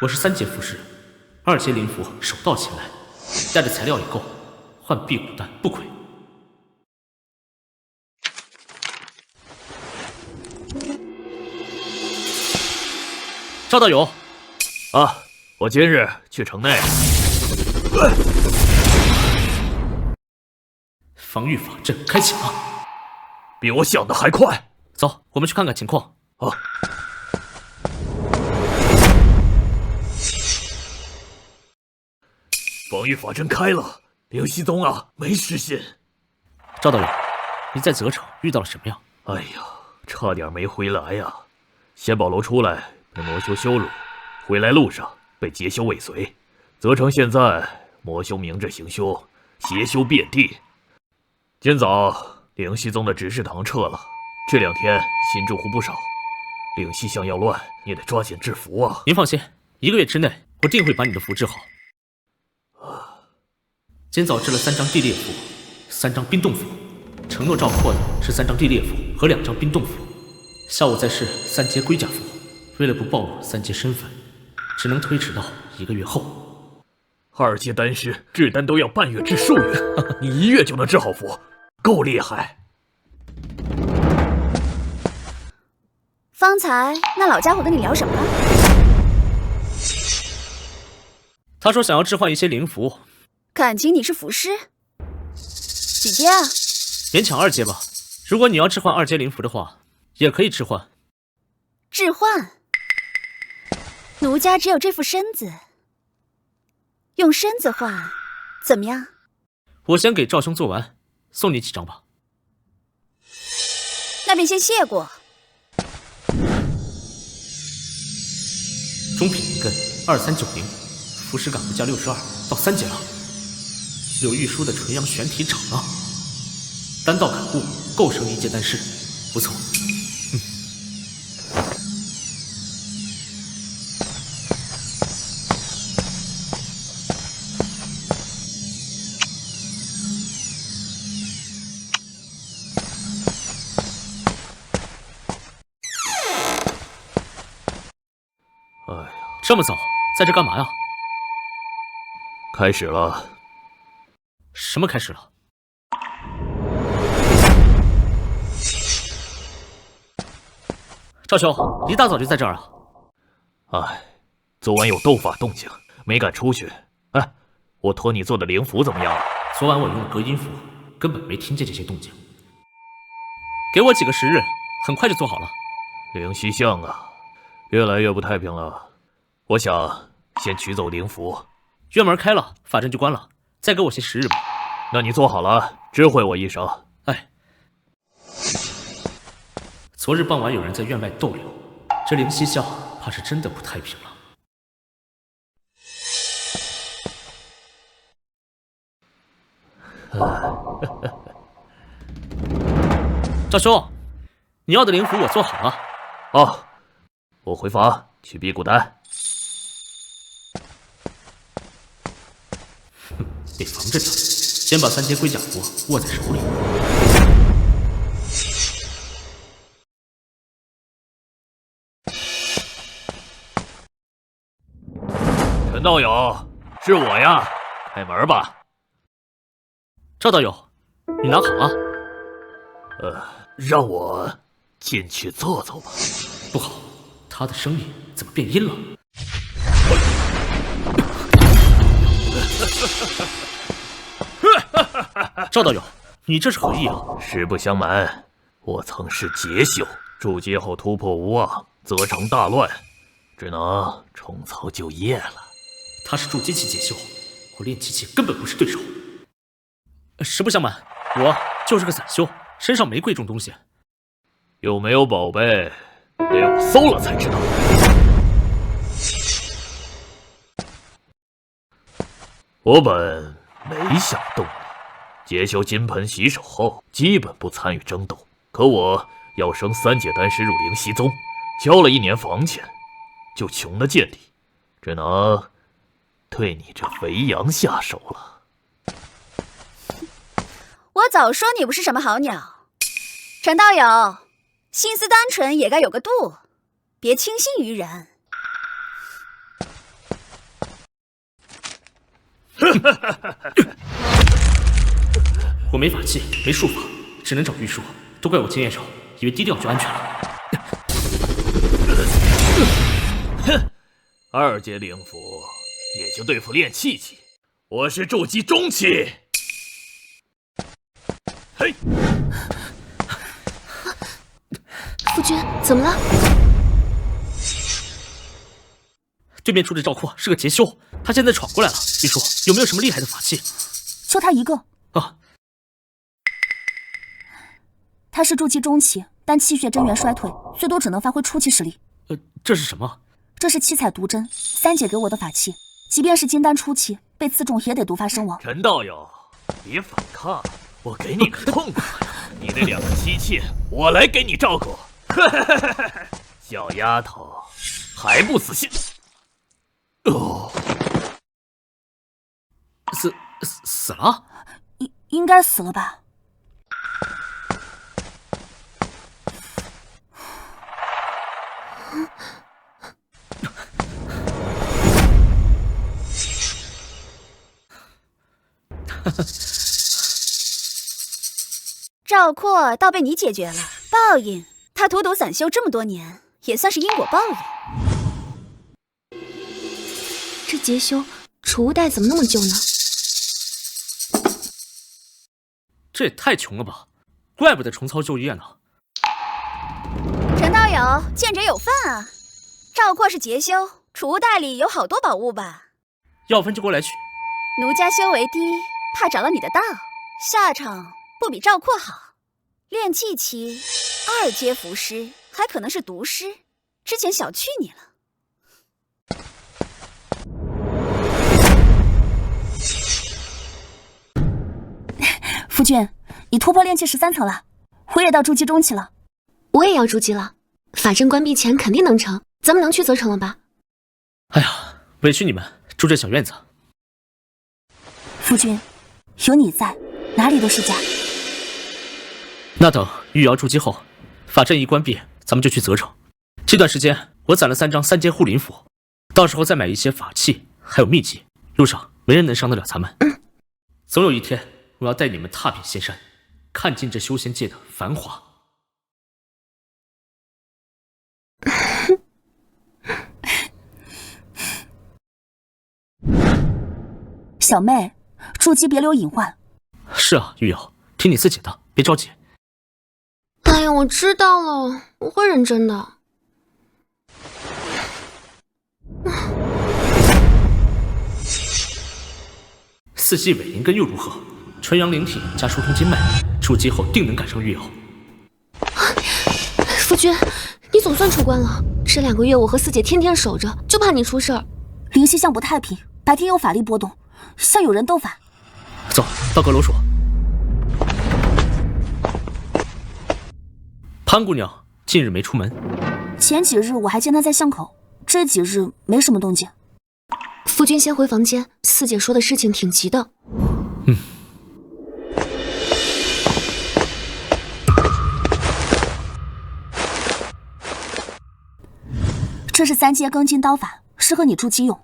Speaker 2: 我是3阶符师，2阶灵符手到擒来，带着材料也够，换辟谷丹不亏。赵道友，
Speaker 8: 啊，我今日去城内。
Speaker 2: 防御法阵开启了，
Speaker 8: 比我想的还快。
Speaker 2: 走，我们去看看情况。
Speaker 8: 啊。防御法阵开了，灵犀宗啊，没失信。
Speaker 2: 赵道友，你在泽城遇到了什么呀？
Speaker 8: 哎呀，差点没回来呀！仙宝楼出来被魔修羞辱，回来路上被劫修尾随。泽城现在魔修明着行凶，邪修遍地。今早灵犀宗的执事堂撤了，这2天新住户不少，灵犀巷要乱，你得抓紧制服啊！
Speaker 2: 您放心，1个月之内，我定会把你的符治好。今早制了3张地裂符，3张冰冻符，承诺照破的是3张地裂符和2张冰冻符。下午再试3阶龟甲符，为了不暴露3阶身份，只能推迟到1个月后。
Speaker 8: 2阶丹师制丹都要半月至数月，你1月就能制好符，够厉害。
Speaker 6: 方才那老家伙跟你聊什么了？
Speaker 2: 他说想要置换一些灵符。
Speaker 6: 感情你是符师？几阶啊？
Speaker 2: 勉强2阶吧。如果你要置换2阶灵符的话，也可以置换。
Speaker 6: 置换？奴家只有这副身子，用身子换，怎么样？
Speaker 2: 我先给赵兄做完，送你几张吧。
Speaker 6: 那便先谢过。
Speaker 2: 中品灵根2390，符师感不加62到3阶了。柳玉书的纯阳玄体掌啊，丹道感悟，够升1阶丹师，不错。
Speaker 8: 哎呀，
Speaker 2: 这么早，在这干嘛呀？
Speaker 8: 开始了。
Speaker 2: 什么开始了？赵兄，一大早就在这儿啊？
Speaker 8: 哎，昨晚有斗法动静，没敢出去。哎，我托你做的灵符怎么样了？
Speaker 2: 昨晚我用了隔音符，根本没听见这些动静。给我几个时日，很快就做好了。
Speaker 8: 灵犀巷啊，越来越不太平了。我想先取走灵符。
Speaker 2: 院门开了，法阵就关了。再给我些时日吧。
Speaker 8: 那你做好了，知会我一声。
Speaker 2: 哎，昨日傍晚有人在院外逗留，这灵犀巷怕是真的不太平了。赵兄，你要的灵符我做好了。
Speaker 8: 哦，我回房取辟谷丹。
Speaker 2: 得防着点，先把3阶龟甲符握在手里。
Speaker 8: 陈道友，是我呀，开门吧。
Speaker 2: 赵道友，你拿好啊。
Speaker 8: 让我进去坐坐吧。
Speaker 2: 不好，他的声音怎么变阴了？赵道友，你这是何意啊？
Speaker 8: 实不相瞒，我曾是劫修，筑基后突破无望，则成大乱，只能重操旧业了。
Speaker 2: 他是筑基期劫修，我炼气期根本不是对手。实不相瞒，我就是个散修，身上没贵重东西。
Speaker 8: 有没有宝贝，得我搜了才知道。我本没想动你，劫修金盆洗手后，基本不参与争斗。可我要升3阶丹师入灵犀宗，交了1年房钱，就穷得见底，只能对你这肥羊下手了。
Speaker 6: 我早说你不是什么好鸟，陈道友，心思单纯也该有个度，别轻信于人。
Speaker 2: 我没法器，没术法，只能找玉树。都怪我经验少，以为低调就安全了。
Speaker 8: 哼，2阶灵符也就对付炼气期，我是筑基中期。嘿，
Speaker 1: 夫君怎么了？
Speaker 2: 对面住着赵括是个劫修，他现在闯过来了。玉树有没有什么厉害的法器？
Speaker 5: 就他一个
Speaker 2: 啊。
Speaker 5: 他是筑基中期，但气血真元衰退，最多只能发挥初期实力。
Speaker 2: 这是什么？
Speaker 5: 这是七彩毒针，3姐给我的法器，即便是金丹初期，被刺中也得毒发身亡。
Speaker 8: 陈道友，别反抗，我给你个痛快。你那2个妻妾，我来给你照顾。小丫头，还不死心？哦，
Speaker 2: 死了？
Speaker 5: 应该死了吧？
Speaker 6: 赵括倒被你解决了，报应。他荼毒散修这么多年，也算是因果报应。
Speaker 1: 这劫修储物袋怎么那么旧呢？
Speaker 2: 这也太穷了吧，怪不得重操旧业呢。
Speaker 6: 陈道友，见者有份啊！赵括是劫修，储物袋里有好多宝物吧？
Speaker 2: 要分就过来取。
Speaker 6: 奴家修为低，怕着了你的道，下场不比赵括好。炼气期2阶符师，还可能是毒师，之前小觑你了。
Speaker 5: 夫君，你突破炼气13层了，我也到筑基中期了。
Speaker 1: 我也要筑基了，法阵关闭前肯定能成，咱们能去则成了吧？
Speaker 2: 哎呀，委屈你们住这小院子。
Speaker 5: 夫君，有你在，哪里都是家。
Speaker 2: 那等玉瑶筑基后，法阵一关闭，咱们就去责城。这段时间我攒了3张3阶护灵符，到时候再买一些法器，还有秘籍，路上没人能伤得了咱们。总有一天，我要带你们踏遍仙山，看尽这修仙界的繁华。
Speaker 5: 小妹，筑基别留隐患。
Speaker 2: 是啊，玉瑶，听你自己的，别着急。
Speaker 1: 哎呀，我知道了，我会认真的。
Speaker 2: 4系伪灵根又如何？纯阳灵体加疏通经脉，筑基后定能赶上玉瑶。
Speaker 1: 夫君，你总算出关了。这2个月我和4姐天天守着，就怕你出事儿。
Speaker 5: 灵犀巷不太平，白天有法力波动，像有人斗法。
Speaker 2: 走到阁楼说。潘姑娘近日没出门，
Speaker 5: 前几日我还见她在巷口，这几日没什么动静。
Speaker 1: 夫君先回房间，4姐说的事情挺急的。
Speaker 5: 这是3阶更金刀法，适合你筑基用。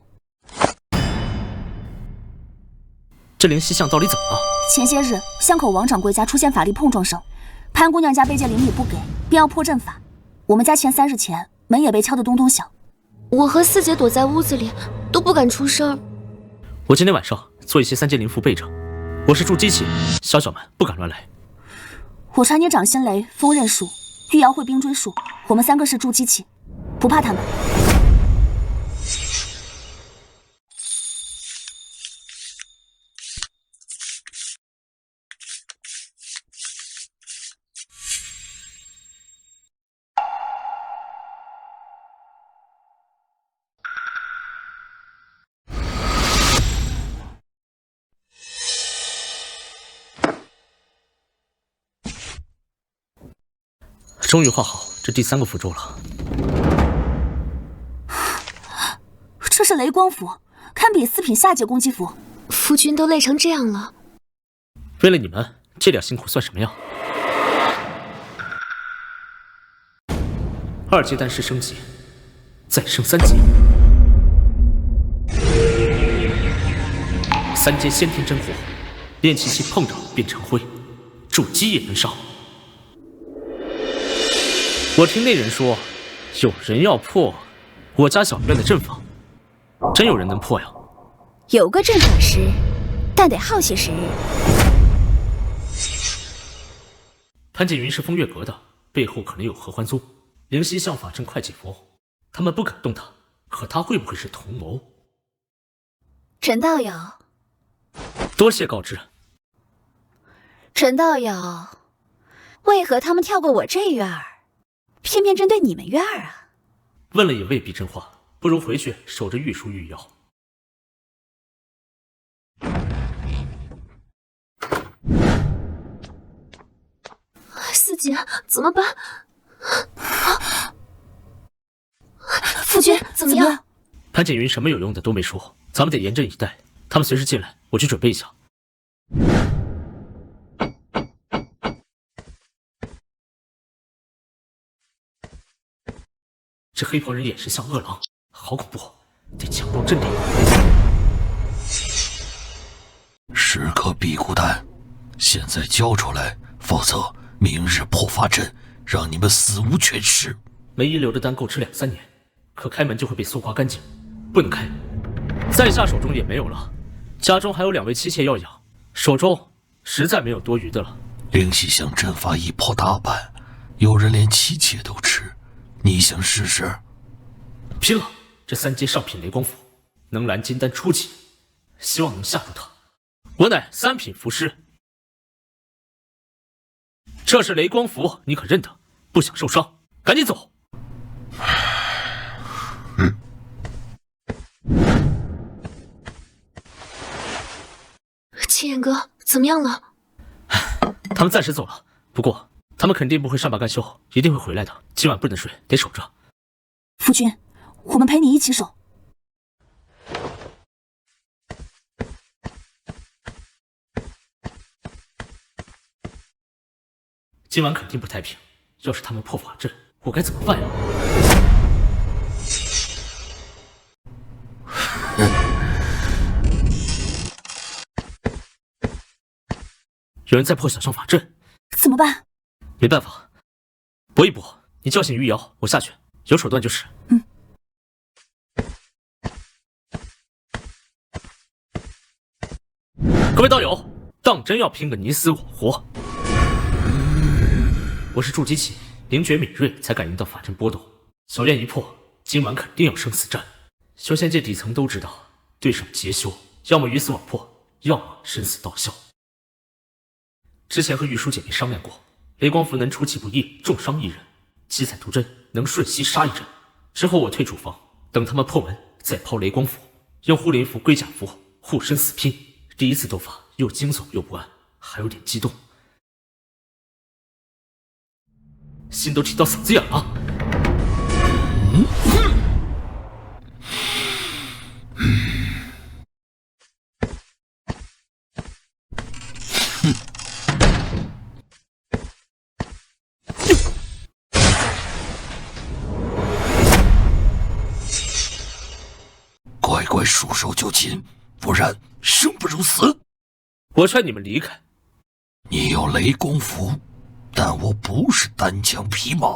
Speaker 2: 这灵犀巷到底怎么了？
Speaker 5: 前些日巷口王掌柜家出现法力碰撞声，潘姑娘家被借灵米不给，便要破阵法。我们家前3日前门也被敲得咚咚响。
Speaker 1: 我和4姐躲在屋子里，都不敢出声。
Speaker 2: 我今天晚上做一些3阶灵符备着，我是筑基期，小小们不敢乱来。
Speaker 5: 我传你掌心雷、风刃术，玉瑶会冰锥术，我们3个是筑基期，不怕他们。
Speaker 2: 终于画好这第3个符咒了。
Speaker 5: 这是雷光符，堪比4品下阶攻击符。
Speaker 1: 夫君都累成这样了，
Speaker 2: 为了你们，这点辛苦算什么呀？2阶丹师升级，再升3级，3阶先天真火，炼气器碰着变成灰，筑基也能烧。我听那人说，有人要破我家小院的阵法，真有人能破呀？
Speaker 6: 有个阵法师，但得耗些时日。
Speaker 2: 潘剑云是风月阁的，背后可能有合欢宗、灵犀向法阵会计佛，他们不敢动他，可他会不会是同谋？
Speaker 6: 陈道友，
Speaker 2: 多谢告知。
Speaker 6: 陈道友，为何他们跳过我这院儿，偏偏针对你们院儿啊？
Speaker 2: 问了也未必真话，不如回去守着玉书玉瑶。
Speaker 1: 四姐，怎么办？夫君怎么样？
Speaker 2: 潘剑云什么有用的都没说，咱们得严阵以待。他们随时进来，我去准备一下。这黑袍人眼神像恶狼，好恐怖，得强装镇定。
Speaker 4: 时刻避孤单，现在交出来，否则明日破法阵，让你们死无全尸。
Speaker 2: 没遗留的丹够吃2-3年，可开门就会被搜刮干净，不能开。在下手中也没有了，家中还有2位妻妾要养，手中实在没有多余的了。
Speaker 4: 灵犀香阵法一破大半，有人连妻妾都吃，你想试试？
Speaker 2: 拼了！这3阶上品雷光符能拦金丹初级，希望能吓住他。我乃3品符师，这是雷光符，你可认得？不想受伤，赶紧走。
Speaker 1: 青岩哥，怎么样了？
Speaker 2: 他们暂时走了，不过他们肯定不会善罢甘休，一定会回来的。今晚不能睡，得守着。
Speaker 5: 夫君，我们陪你一起守。
Speaker 2: 今晚肯定不太平，要是他们破法阵，我该怎么办呀？有人在破小象法阵，
Speaker 5: 怎么办？
Speaker 2: 没办法，搏一搏。你叫醒余瑶，我下去，有手段就是。各位道友，当真要拼个你死我活？我是筑基期，灵觉敏锐，才感应到法阵波动。小院一破，今晚肯定要生死战。修仙界底层都知道，对上劫修，要么鱼死网破，要么生死道消。之前和玉书姐妹商量过，雷光符能出其不意重伤一人，七彩毒针能瞬息杀一人。之后我退主房，等他们破门，再抛雷光符，用护灵符、龟甲符护身死拼。第一次斗法又惊悚又不安，还有点激动，心都提到嗓子眼了。
Speaker 4: 乖乖束手就擒，不然生不如死。
Speaker 2: 我劝你们离开。
Speaker 4: 你有雷公符，但我不是单枪匹马。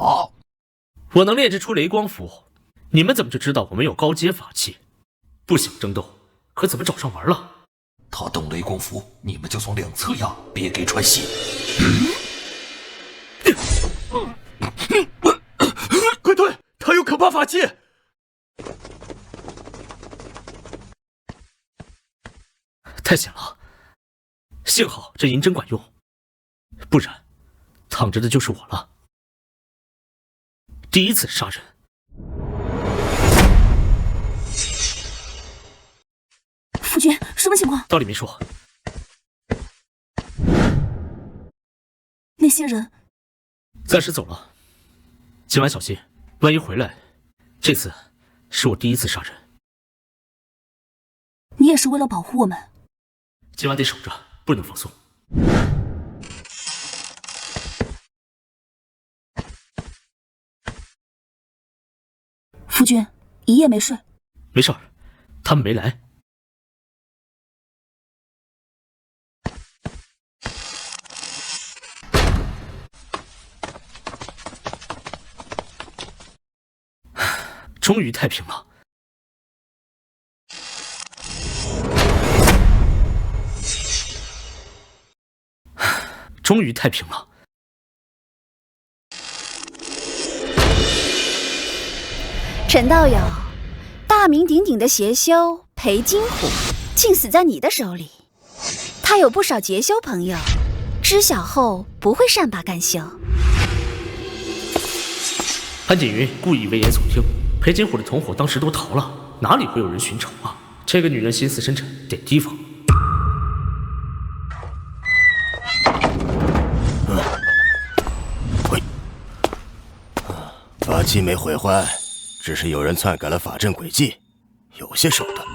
Speaker 2: 我能炼制出雷光符，你们怎么就知道我们有高阶法器？不想争斗，可怎么找上门了？
Speaker 4: 他动雷公符，你们就从两侧压，别给穿血。
Speaker 8: 快退！他有可怕法器！
Speaker 2: 太险了，幸好这银针管用，不然躺着的就是我了。第一次杀人。
Speaker 5: 夫君，什么情况？
Speaker 2: 道理没说。
Speaker 5: 那些人
Speaker 2: 暂时走了，今晚小心，万一回来。这次是我第一次杀人。
Speaker 5: 你也是为了保护我们。
Speaker 2: 今晚得守着，不能放松。
Speaker 5: 夫君，一夜没睡。
Speaker 2: 没事儿，他们没来。终于太平了。终于太平了。
Speaker 6: 陈道友，大名鼎鼎的邪修裴金虎，竟死在你的手里。他有不少结修朋友，知晓后不会善罢甘休。
Speaker 2: 潘锦云故意危言耸听，裴金虎的同伙当时都逃了，哪里会有人寻仇啊？这个女人心思深沉，得提防。
Speaker 9: 法器没毁坏，只是有人篡改了法阵轨迹，有些手段。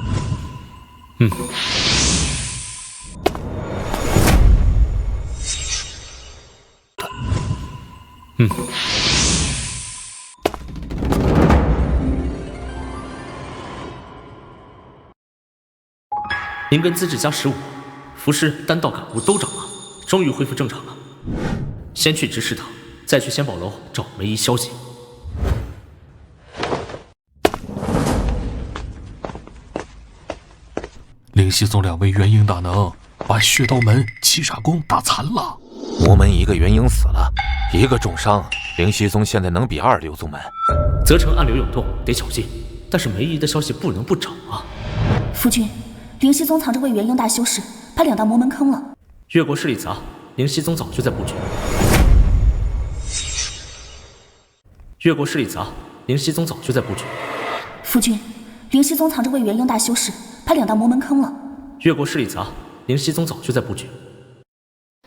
Speaker 2: 灵根资质加15，符师、丹道感悟都涨了，终于恢复正常了。先去执事堂，再去仙宝楼找梅姨消息。
Speaker 4: 灵犀宗2位元婴大能把血刀门、七煞宫打残了。
Speaker 10: 魔门一个元婴死了，一个重伤，灵犀宗现在能比2流宗门？
Speaker 2: 责成暗流涌动，得小心。但是梅姨的消息不能不找啊。
Speaker 5: 夫君，灵犀宗藏着位元婴大修士，把2大魔门坑了。
Speaker 2: 越国势力杂，灵犀宗早就在布局。越国势力杂，灵犀宗早就在布局。
Speaker 5: 夫君，灵犀宗藏着位元婴大修士，把2大魔门坑了。
Speaker 2: 越国势力杂，灵犀宗早就在布局。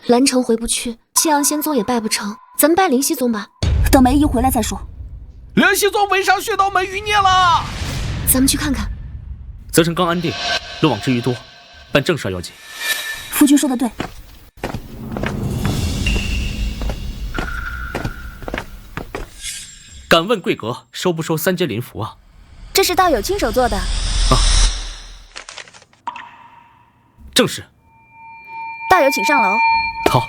Speaker 1: 蓝城回不去，青阳仙宗也拜不成，咱们拜灵犀宗吧。
Speaker 5: 等梅姨回来再说。
Speaker 4: 灵犀宗围上血刀门余孽了，
Speaker 1: 咱们去看看。
Speaker 2: 责成刚安定，漏网之鱼多，办正事要紧。
Speaker 5: 夫君说的对。
Speaker 2: 敢问贵阁收不收3阶灵符啊？
Speaker 6: 这是道友亲手做的。
Speaker 2: 正是。
Speaker 6: 道友请上楼。
Speaker 2: 好。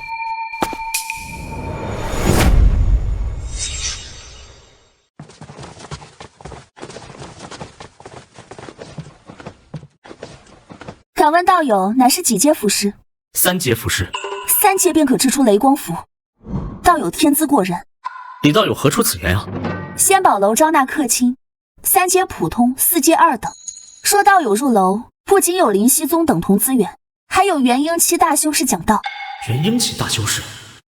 Speaker 5: 敢问道友乃是几阶符师
Speaker 2: ？3阶符师。
Speaker 5: 3阶便可制出雷光符，道友天资过人。
Speaker 2: 李道友何出此言啊？
Speaker 5: 仙宝楼招纳客卿，3阶普通，4阶2等。说道友入楼，不仅有灵犀宗等同资源，还有元婴期大修士讲道。
Speaker 2: 元婴期大修士，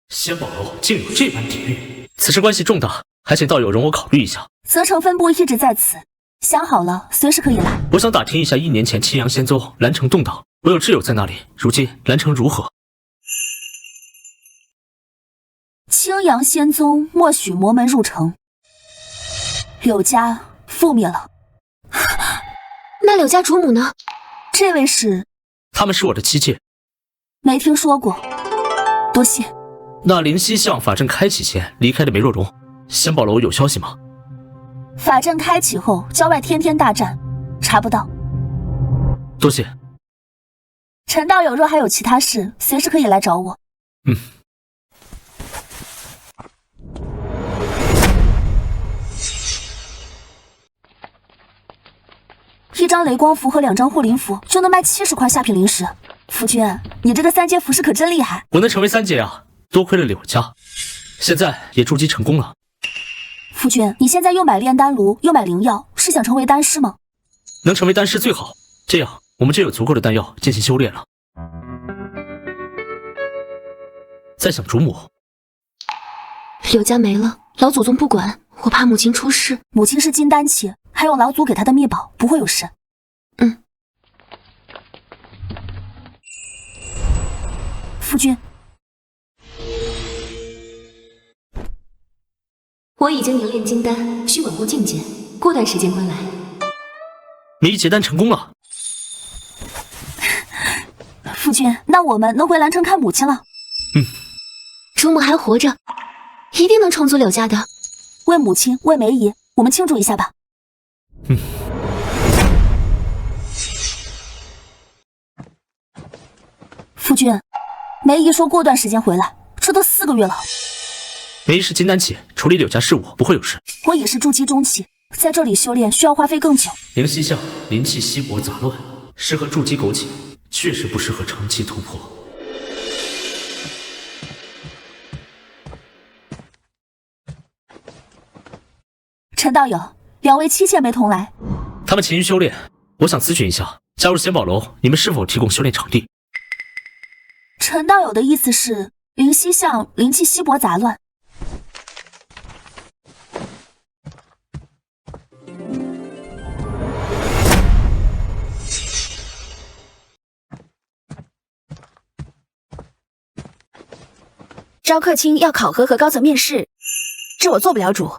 Speaker 2: 仙宝楼竟有这般底蕴，此事关系重大，还请道友容我考虑一下。
Speaker 5: 责成分部一直在此，想好了随时可以来。
Speaker 2: 我想打听一下1年前青阳仙宗蓝城动荡，我有挚友在那里，如今蓝城如何？
Speaker 5: 青阳仙宗默许魔门入城，柳家覆灭了。
Speaker 1: 那柳家主母呢？
Speaker 5: 这位是？
Speaker 2: 他们是我的妻妾。
Speaker 5: 没听说过，多谢。
Speaker 2: 那灵犀巷法阵开启前离开的梅若荣，仙宝楼有消息吗？
Speaker 5: 法阵开启后，郊外天天大战，查不到。
Speaker 2: 多谢。
Speaker 5: 陈道友若还有其他事，随时可以来找我。1张雷光符和2张护灵符就能卖70块下品灵石，夫君，你这个三阶符师可真厉害。
Speaker 2: 我能成为三阶啊，多亏了柳家，现在也筑基成功了。
Speaker 5: 夫君，你现在又买炼丹炉，又买灵药，是想成为丹师吗？
Speaker 2: 能成为丹师最好，这样我们就有足够的丹药进行修炼了。在想主母，
Speaker 1: 柳家没了，老祖宗不管，我怕母亲出事。
Speaker 5: 母亲是金丹期，还有老祖给她的秘宝，不会有事。夫君，
Speaker 1: 我已经凝练金丹，需稳固境界，过段时间归来。
Speaker 2: 没结丹成功了。
Speaker 5: 夫君，那我们能回兰城看母亲了。
Speaker 1: 主母还活着，一定能重组柳家的。
Speaker 5: 为母亲，为梅姨，我们庆祝一下吧。夫君，梅姨说过段时间回来，这都4个月了。
Speaker 2: 梅姨是金丹期，处理柳家事务不会有事。
Speaker 5: 我也是筑基中期，在这里修炼需要花费更久。
Speaker 2: 灵犀象，灵气稀薄杂乱，适合筑基苟且，确实不适合长期突破。
Speaker 5: 陈道友，两位妻妾没同来。
Speaker 2: 他们勤于修炼，我想咨询一下，加入仙宝楼，你们是否提供修炼场地？
Speaker 5: 陈道友的意思是，灵犀象，灵气稀薄杂乱。
Speaker 6: 招客卿要考核和高层面试，这我做不了主。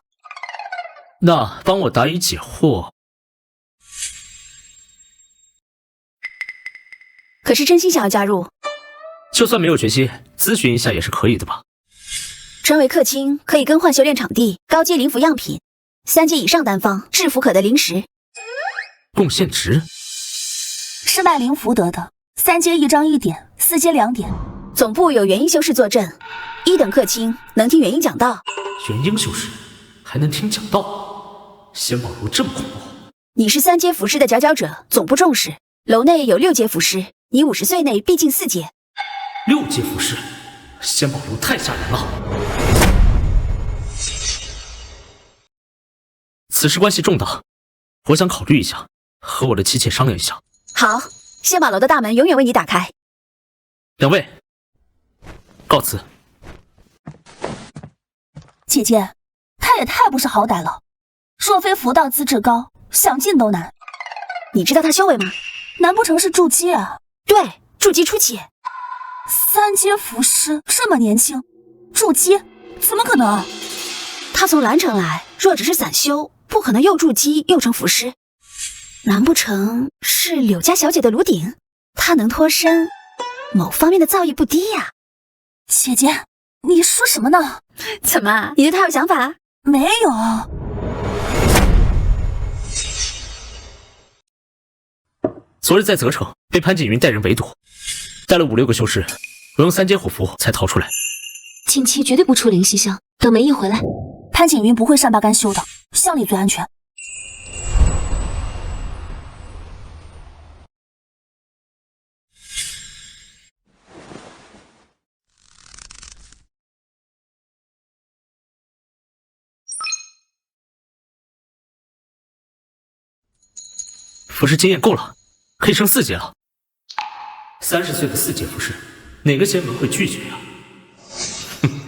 Speaker 2: 那帮我答疑解惑。
Speaker 6: 可是真心想要加入，
Speaker 2: 就算没有决心，咨询一下也是可以的吧？
Speaker 6: 成为客卿可以更换修炼场地、高阶灵符样品、3阶以上丹方、制服可得灵石。
Speaker 2: 贡献值
Speaker 5: 是卖灵符得的，3阶1张1点，4阶2点。
Speaker 6: 总部有元婴修士坐镇，1等客卿能听元婴讲道。
Speaker 2: 元婴修士还能听讲道？仙宝楼这么恐怖？
Speaker 6: 你是3阶符师的佼佼者，总部重视。楼内有6阶符师，你50岁内必进4阶。
Speaker 2: 6阶符师，仙宝楼太吓人了。此事关系重大，我想考虑一下，和我的妻妾商量一下。
Speaker 6: 好，仙宝楼的大门永远为你打开。
Speaker 2: 两位，告辞。
Speaker 5: 姐姐，他也太不识好歹了。若非佛道资质高，想进都难。
Speaker 6: 你知道他修为吗？
Speaker 5: 难不成是筑基啊？
Speaker 6: 对，筑基初期。
Speaker 5: 3阶符师这么年轻，筑基怎么可能？
Speaker 6: 他从兰城来，若只是散修，不可能又筑基又成符师。难不成是柳家小姐的炉鼎？他能脱身，某方面的造诣不低呀。
Speaker 5: 姐姐，你说什么呢？
Speaker 6: 怎么，你对他有想法？
Speaker 5: 没有。
Speaker 2: 昨日在泽城被潘锦云带人围堵，带了5、6个修士，我用3阶火符才逃出来。
Speaker 1: 近期绝对不出灵犀巷，等梅姨回来。
Speaker 5: 潘锦云不会善罢甘休的，巷里最安全。
Speaker 2: 符师经验够了，可以升4阶了。30岁的4阶符师，哪个仙门会拒绝呀？哼，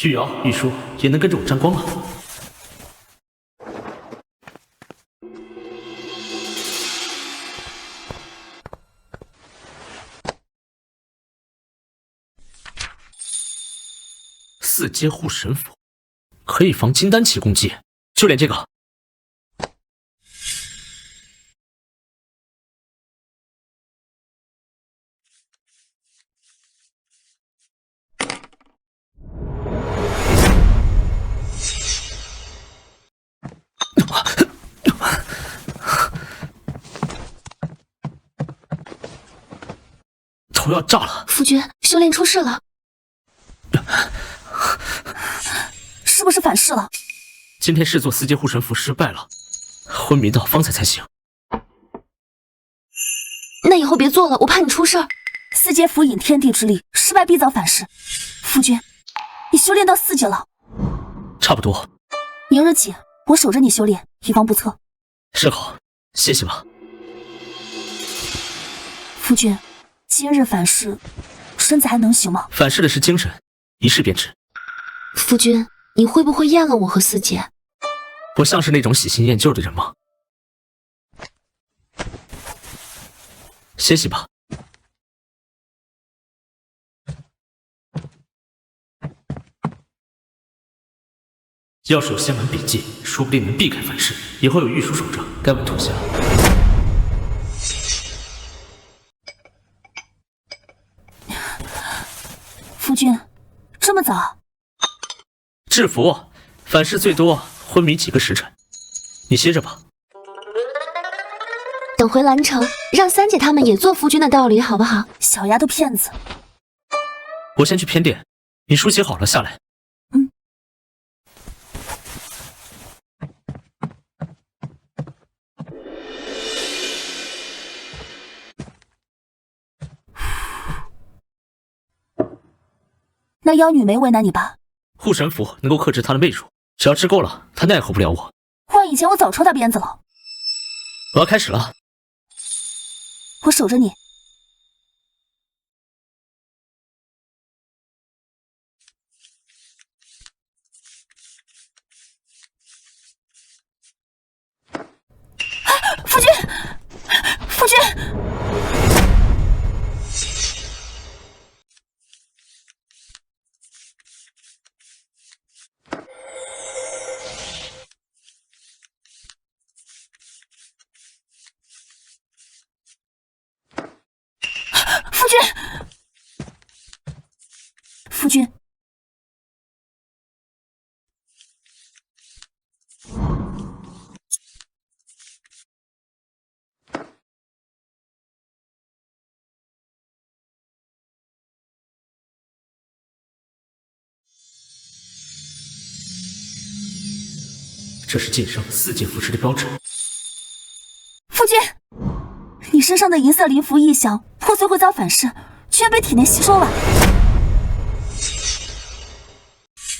Speaker 2: 玉瑶、玉书也能跟着我沾光了。4阶护神符可以防金丹期攻击，就练这个。头要炸了！
Speaker 1: 夫君，修炼出事了，
Speaker 5: 是不是反噬了？
Speaker 2: 今天试做4阶护神符失败了，昏迷到方才行。
Speaker 1: 那以后别做了，我怕你出事儿。
Speaker 5: 4阶符引天地之力，失败必遭反噬。夫君，你修炼到4阶了？
Speaker 2: 差不多。
Speaker 5: 明日起，我守着你修炼，以防不测。
Speaker 2: 是好，谢谢吧。
Speaker 5: 夫君，今日反噬，身子还能行吗？
Speaker 2: 反噬的是精神，一试便知。
Speaker 1: 夫君，你会不会厌了我和4姐？
Speaker 2: 我像是那种喜新厌旧的人吗？歇息吧。要是有仙门笔记，说不定能避开反噬。以后有玉书守着，该稳妥些了。
Speaker 5: 夫君，这么早？
Speaker 2: 制服，反噬最多昏迷几个时辰。你歇着吧。
Speaker 1: 等回兰城，让3姐他们也做夫君的道理，好不好？
Speaker 5: 小丫头片子。
Speaker 2: 我先去偏殿，你梳洗好了下来。
Speaker 5: 那妖女没为难你吧？
Speaker 2: 护神符能够克制她的媚辱，只要吃够了，她奈何不了我。
Speaker 5: 换以前我早抽她鞭子了。
Speaker 2: 我要开始了。
Speaker 5: 我守着你。夫君，夫君。夫君，
Speaker 2: 这是晋升4阶符师的标志。
Speaker 5: 夫君，你身上的银色灵符异象破碎会遭反噬，居然被体内吸收了。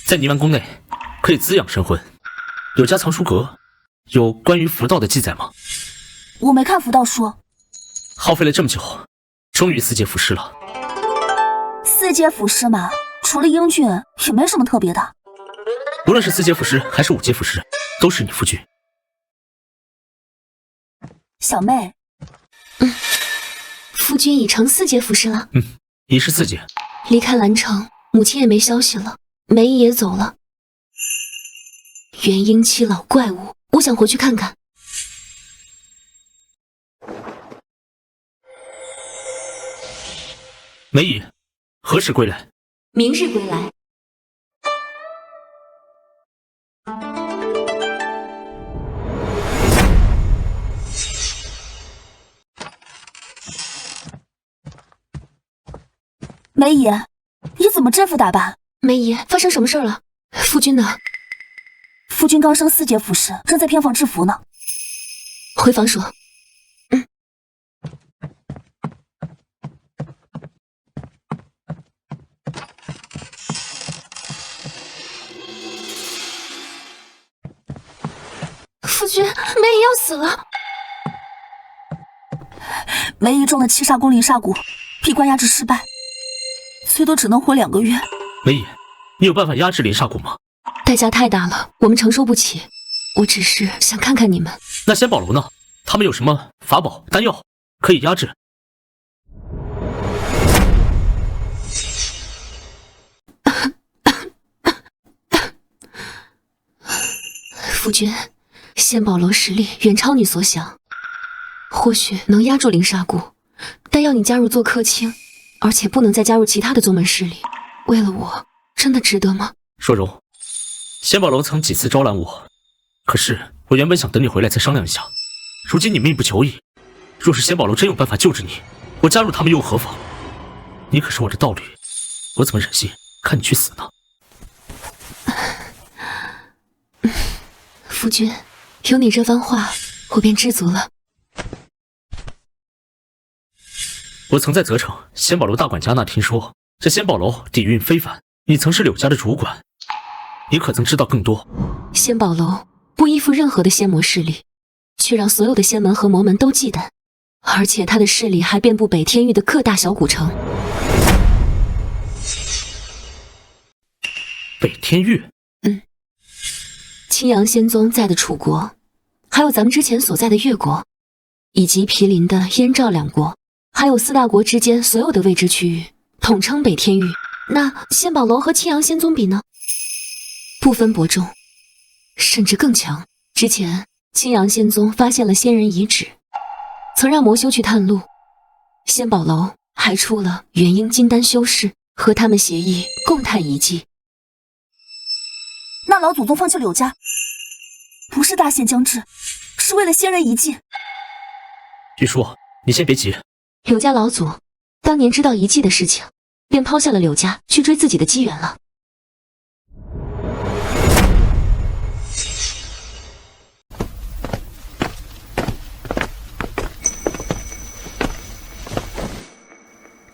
Speaker 2: 在泥丸宫内可以滋养神魂。柳家藏书阁有关于符道的记载吗？
Speaker 5: 我没看符道书。
Speaker 2: 耗费了这么久，终于4阶符师了。
Speaker 5: 4阶符师嘛，除了英俊也没什么特别的。
Speaker 2: 无论是4阶符师还是5阶符师，都是你夫君。
Speaker 5: 小妹，
Speaker 1: 夫君已成4阶符师了。
Speaker 2: 你是4阶。
Speaker 1: 离开兰城，母亲也没消息了，梅姨也走了。元婴期老怪物，我想回去看看。
Speaker 2: 梅姨何时归来？
Speaker 1: 明日归来。
Speaker 5: 梅姨，你怎么这副打扮？
Speaker 1: 梅姨，发生什么事了？夫君呢？
Speaker 5: 夫君刚升4阶符师，正在偏房制服呢。
Speaker 1: 回房说。夫君，梅姨要死了。
Speaker 5: 梅姨中了7煞宫灵煞蛊，闭关压制失败，最多只能活2个月。
Speaker 2: 梅姨，你有办法压制灵煞蛊吗？
Speaker 1: 代价太大了，我们承受不起。我只是想看看你们。
Speaker 2: 那仙宝楼呢？他们有什么法宝、丹药可以压制？
Speaker 1: 夫君，仙宝楼实力远超你所想，或许能压住灵煞蛊，但要你加入做客卿，而且不能再加入其他的宗门势力。为了我，真的值得吗？
Speaker 2: 若容，仙宝楼曾几次招揽我，可是我原本想等你回来再商量一下。如今你命不久矣，若是仙宝楼真有办法救治你，我加入他们又何妨？你可是我的道侣，我怎么忍心看你去死呢？
Speaker 1: 夫君，有你这番话，我便知足了。
Speaker 2: 我曾在泽城仙宝楼大管家那听说，这仙宝楼底蕴非凡，你曾是柳家的主管，你可曾知道更多？
Speaker 1: 仙宝楼不依附任何的仙魔势力，却让所有的仙门和魔门都忌惮，而且他的势力还遍布北天域的各大小古城。
Speaker 2: 北天域？
Speaker 1: 青阳仙宗在的楚国，还有咱们之前所在的越国，以及毗邻的燕赵两国，还有4大国之间所有的未知区域，统称北天域。那仙宝楼和青阳仙宗比呢？不分伯仲，甚至更强。之前青阳仙宗发现了仙人遗址，曾让魔修去探路，仙宝楼还出了元婴金丹修士，和他们协议共探遗迹。
Speaker 5: 那老祖宗放弃柳家，不是大限将至，是为了仙人遗迹。
Speaker 2: 玉叔，你先别急。
Speaker 1: 柳家老祖当年知道遗迹的事情，便抛下了柳家，去追自己的机缘了。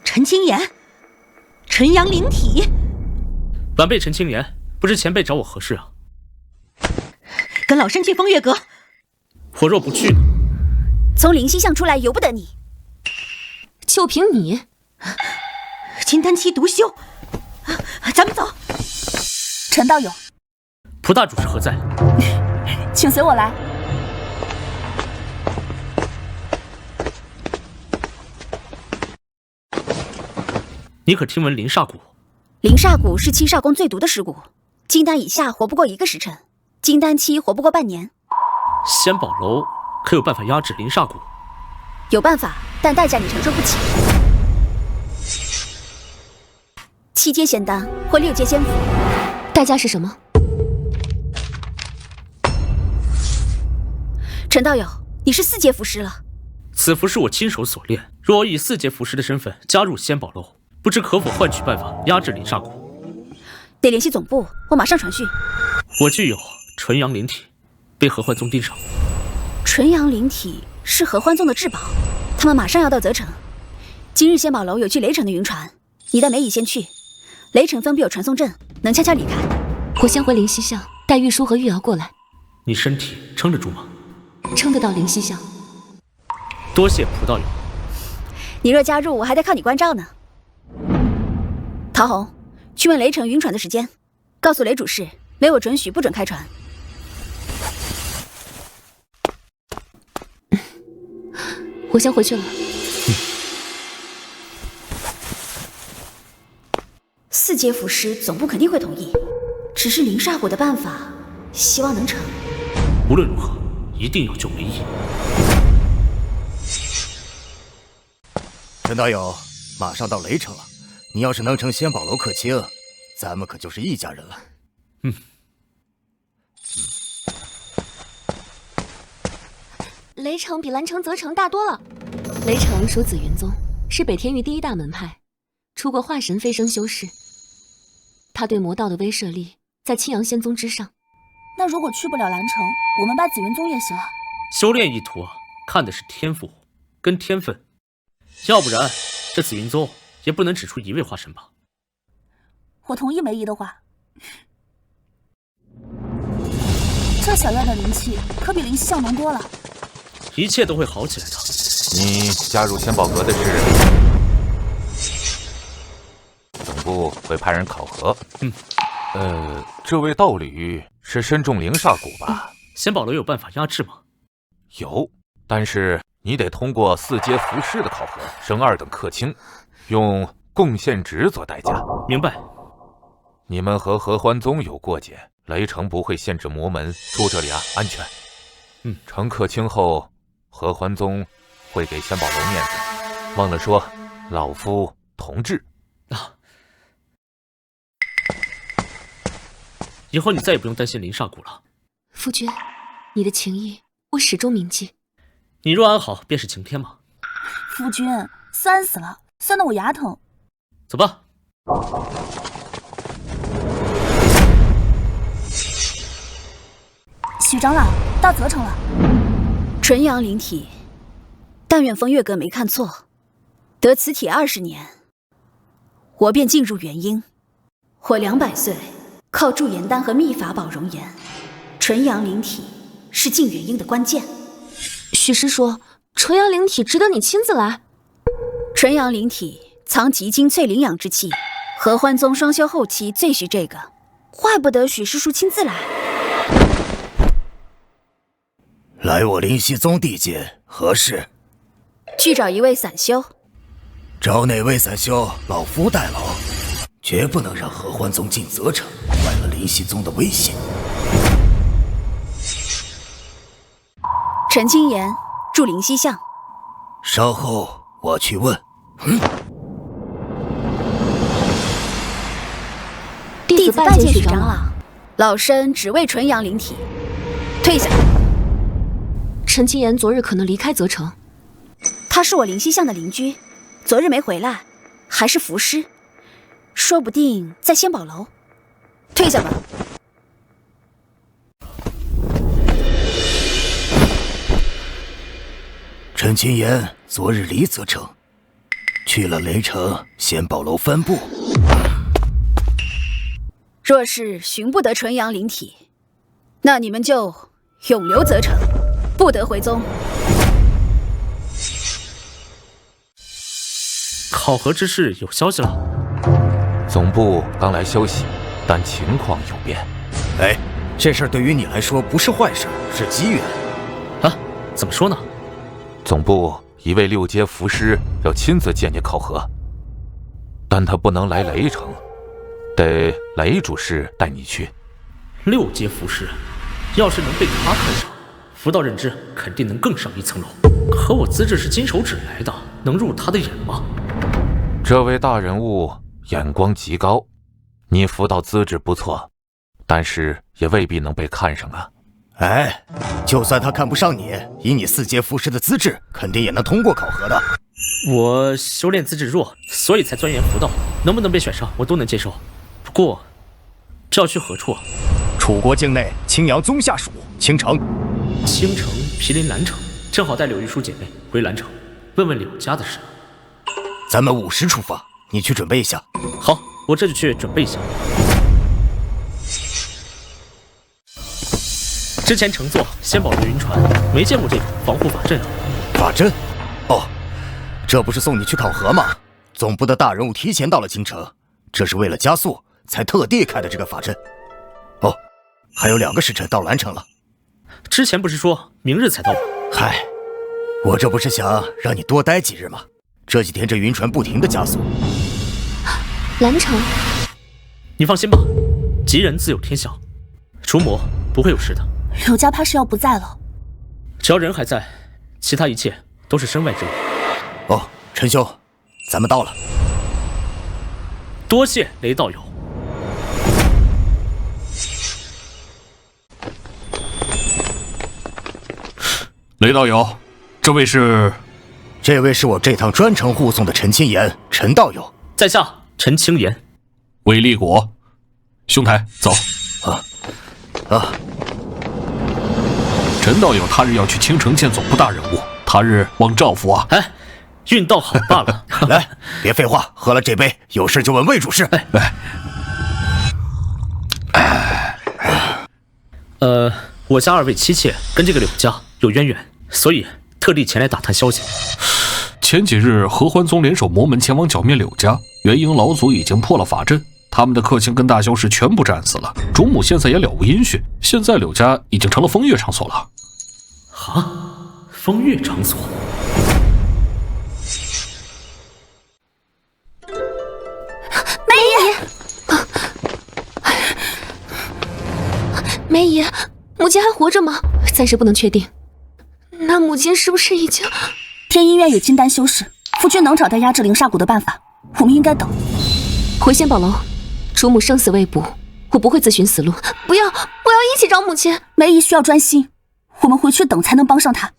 Speaker 7: 陈青岩，纯阳灵体。
Speaker 2: 晚辈陈青岩，不知前辈找我何事啊？
Speaker 7: 跟老身去风月阁。
Speaker 2: 我若不去呢？
Speaker 6: 从灵犀巷出来由不得你。
Speaker 1: 就凭你，
Speaker 7: 金丹期独修，咱们走。
Speaker 5: 陈道友，
Speaker 2: 蒲大主是何在？
Speaker 5: 请随我来。
Speaker 2: 你可听闻灵煞蛊？
Speaker 6: 灵煞蛊是七煞宫最毒的尸蛊，金丹以下活不过1个时辰，金丹期活不过半年。
Speaker 2: 仙宝楼可有办法压制灵煞蛊？
Speaker 6: 有办法，但代价你承受不起。7阶仙丹或6阶仙符，
Speaker 1: 代价是什么？
Speaker 6: 陈道友，你是4阶符师了。
Speaker 2: 此符是我亲手所炼，若我以4阶符师的身份加入仙宝楼，不知可否换取办法压制灵煞蛊？
Speaker 6: 得联系总部，我马上传讯。
Speaker 2: 我具有纯阳灵体，被合欢宗盯上。
Speaker 6: 纯阳灵体是合欢宗的至宝，他们马上要到泽城。今日仙宝楼有去雷城的云船，你带梅姨先去。雷城分布有传送阵，能悄悄离开。
Speaker 1: 我先回灵犀巷，带玉书和玉瑶过来。
Speaker 2: 你身体撑得住吗？
Speaker 1: 撑得到灵犀巷。
Speaker 2: 多谢蒲道友。
Speaker 6: 你若加入，我还得靠你关照呢。陶红，去问雷城晕船的时间，告诉雷主事，没我准许不准开船。
Speaker 1: 我先回去了。
Speaker 6: 4阶符师总部肯定会同意，只是灵煞蛊的办法，希望能成。
Speaker 2: 无论如何，一定要救梅姨。
Speaker 9: 陈道友，马上到雷城了，你要是能成仙宝楼客卿，咱们可就是一家人了。
Speaker 1: 雷城比蓝城、泽城大多了。雷城属紫云宗，是北天域第1大门派，出过化神飞升修士。他对魔道的威慑力在青阳仙宗之上。
Speaker 5: 那如果去不了蓝城，我们拜紫云宗也行啊。
Speaker 2: 修炼一途啊，看的是天赋跟天分，要不然这紫云宗也不能只出1位化神吧。
Speaker 5: 我同意梅姨的话。这小院的灵气可比灵犀巷浓多了。
Speaker 2: 一切都会好起来的。
Speaker 10: 你加入仙宝阁的事，总部会派人考核。这位道侣是身中灵煞蛊吧？
Speaker 2: 仙宝楼有办法压制吗？
Speaker 10: 有，但是你得通过4阶符师的考核，升2等客卿，用贡献值做代价。
Speaker 2: 明白。
Speaker 10: 你们和合欢宗有过节，雷城不会限制魔门，住这里啊，安全。成客卿后，合欢宗会给仙宝楼面子，忘了说，老夫同志。
Speaker 2: 以后你再也不用担心灵煞蛊了。
Speaker 1: 夫君，你的情谊我始终铭记。
Speaker 2: 你若安好，便是晴天嘛。
Speaker 5: 夫君，酸死了，酸得我牙疼。
Speaker 2: 走吧。
Speaker 5: 许长老，到泽城了。
Speaker 6: 纯阳灵体，但愿风月阁没看错，得此体20年，我便进入元婴。活200岁，靠驻颜丹和秘法保容颜。纯阳灵体是进元婴的关键。
Speaker 1: 许师说，纯阳灵体值得你亲自来。
Speaker 6: 纯阳灵体藏极精粹灵养之气，合欢宗双修后期最需这个，怪不得许师叔亲自来。
Speaker 9: 来我灵犀宗地界何事？
Speaker 6: 去找一位散修。
Speaker 9: 找哪位散修？老夫代劳，绝不能让合欢宗进责城，坏了灵犀宗的威信。
Speaker 6: 陈青岩驻灵犀巷。
Speaker 9: 稍后我去问。
Speaker 1: 弟子拜见许长老。
Speaker 6: 老身只为纯阳灵体，退下。
Speaker 1: 陈青岩昨日可能离开责城。
Speaker 6: 他是我灵犀巷的邻居，昨日没回来，还是符师，说不定在仙宝楼。退下吧。
Speaker 9: 陈青岩昨日离责城，去了雷城仙宝楼帆布。
Speaker 6: 若是寻不得纯阳灵体，那你们就永留责城，不得回宗。
Speaker 2: 考核之事有消息了？
Speaker 10: 总部刚来消息，但情况有变。
Speaker 9: 哎，这事儿对于你来说不是坏事，是机缘。
Speaker 2: 啊？怎么说呢？
Speaker 10: 总部一位6阶符师要亲自见你考核，但他不能来雷城，得雷主事带你去。
Speaker 2: 6阶符师，要是能被他看上，符道认知肯定能更上一层楼。可我资质是金手指来的，能入他的眼吗？
Speaker 10: 这位大人物眼光极高，你符道资质不错，但是也未必能被看上啊。
Speaker 9: 哎，就算他看不上你，以你4阶符师的资质，肯定也能通过考核的。
Speaker 2: 我修炼资质弱，所以才钻研符道，能不能被选上，我都能接受。不过，这要去何处啊？
Speaker 9: 楚国境内青阳宗下属青城。
Speaker 2: 青城毗邻兰城，正好带柳玉书姐妹回兰城，问问柳家的事。
Speaker 9: 咱们5时出发，你去准备一下。
Speaker 2: 好，我这就去准备一下。之前乘坐仙宝楼云船，没见过这种防护法阵啊。
Speaker 9: 法阵？哦，这不是送你去考核吗？总部的大人物提前到了京城，这是为了加速才特地开的这个法阵。哦，还有2个时辰到兰城了。
Speaker 2: 之前不是说明日才到吗？
Speaker 9: 嗨，我这不是想让你多待几日吗？这几天这云船不停的加速。
Speaker 1: 兰城，
Speaker 2: 你放心吧，吉人自有天相，除魔不会有事的。
Speaker 5: 柳家怕是要不在了。
Speaker 2: 只要人还在，其他一切都是身外之物。
Speaker 9: 哦，陈兄，咱们到了。
Speaker 2: 多谢雷道友。
Speaker 4: 雷道友，这位是？
Speaker 9: 这位是我这趟专程护送的陈青岩，陈道友。
Speaker 2: 在下陈青岩。
Speaker 4: 韦立国，兄台，走。陈道友他日要去青城见总部大人物，他日望照拂啊。
Speaker 2: 哎，运道好罢了。
Speaker 9: 来，别废话，喝了这杯，有事就问魏主事。
Speaker 2: 我家2位妻妾跟这个柳家有渊源，所以特地前来打探消息。
Speaker 4: 前几日合欢宗联手魔门前往剿灭柳家，元婴老祖已经破了法阵，他们的客卿跟大修士全部战死了，主母现在也了无音讯，现在柳家已经成了风月场所了。
Speaker 2: 风月场所？
Speaker 1: 梅姨，母亲还活着吗？暂时不能确定。那母亲是不是已经……
Speaker 5: 天医院有金丹修士，夫君能找到压制灵煞蛊的办法。我们应该等。
Speaker 1: 回仙宝楼，主母生死未卜，我不会自寻死路。不要，我要一起找母亲。
Speaker 5: 梅姨需要专心，我们回去等才能帮上她。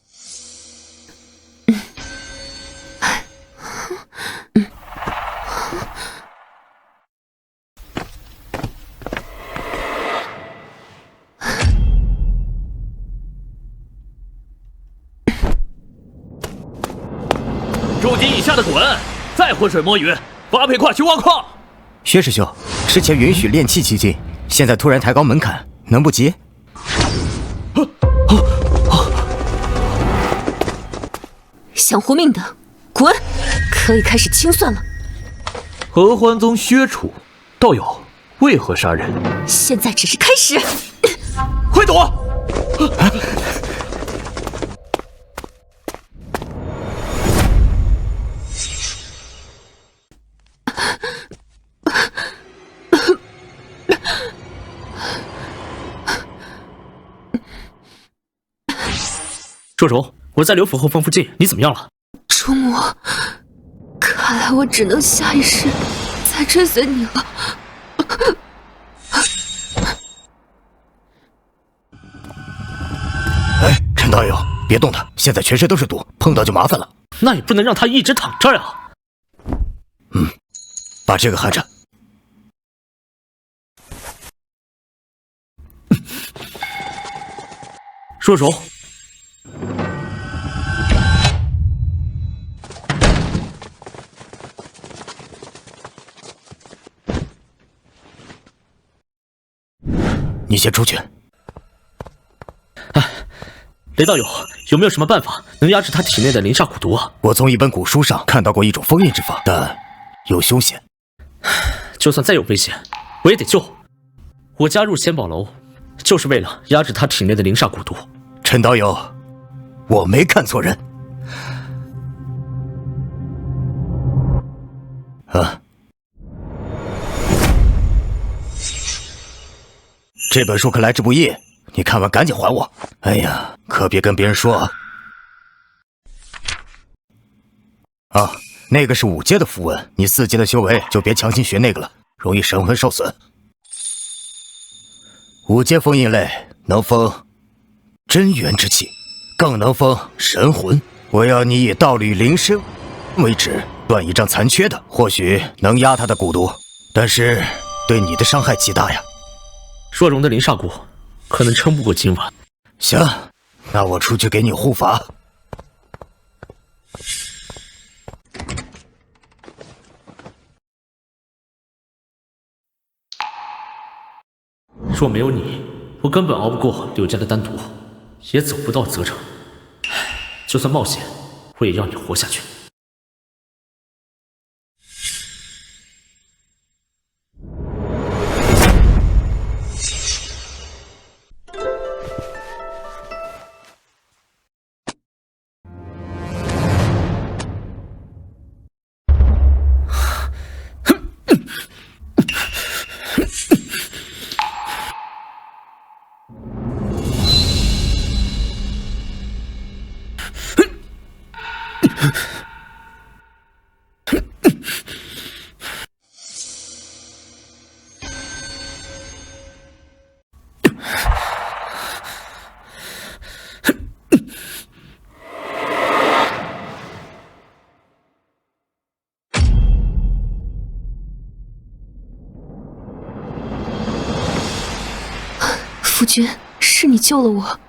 Speaker 8: 筑基以下的滚，再浑水摸鱼，发配跨区挖矿。
Speaker 9: 薛师兄，之前允许炼气期进，现在突然抬高门槛，能不急？
Speaker 1: 想活命的，滚！可以开始清算了。
Speaker 8: 合欢宗薛楚，道友为何杀人？
Speaker 1: 现在只是开始。
Speaker 8: 快躲！
Speaker 2: 周柔，我在刘府后方附近，你怎么样了？
Speaker 1: 主母，看来我只能下一世再追随你了。
Speaker 9: 哎，陈道友，别动他，现在全身都是毒，碰到就麻烦了。
Speaker 2: 那也不能让他一直躺这儿啊。
Speaker 9: 把这个含着。
Speaker 2: 若柔，
Speaker 9: 你先出去。
Speaker 2: 雷道友，有没有什么办法能压制他体内的灵煞蛊毒啊？
Speaker 9: 我从一本古书上看到过一种封印之法，但有凶险。
Speaker 2: 就算再有危险，我也得救。我加入仙宝楼，就是为了压制他体内的灵煞蛊毒。
Speaker 9: 陈道友，我没看错人。这本书可来之不易，你看完赶紧还我。哎呀，可别跟别人说啊。那个是5阶的符文，你4阶的修为就别强行学那个了，容易神魂受损。5阶封印类能封真元之气，更能封神魂。我要你以道侣灵身为止，断一张残缺的，或许能压他的蛊毒，但是对你的伤害极大呀。
Speaker 2: 若容的灵煞蛊可能撑不过今晚。
Speaker 9: 行，那我出去给你护法。
Speaker 2: 若没有你，我根本熬不过柳家的丹毒，也走不到泽城。就算冒险，我也要你活下去。
Speaker 1: 夫君，是你救了我。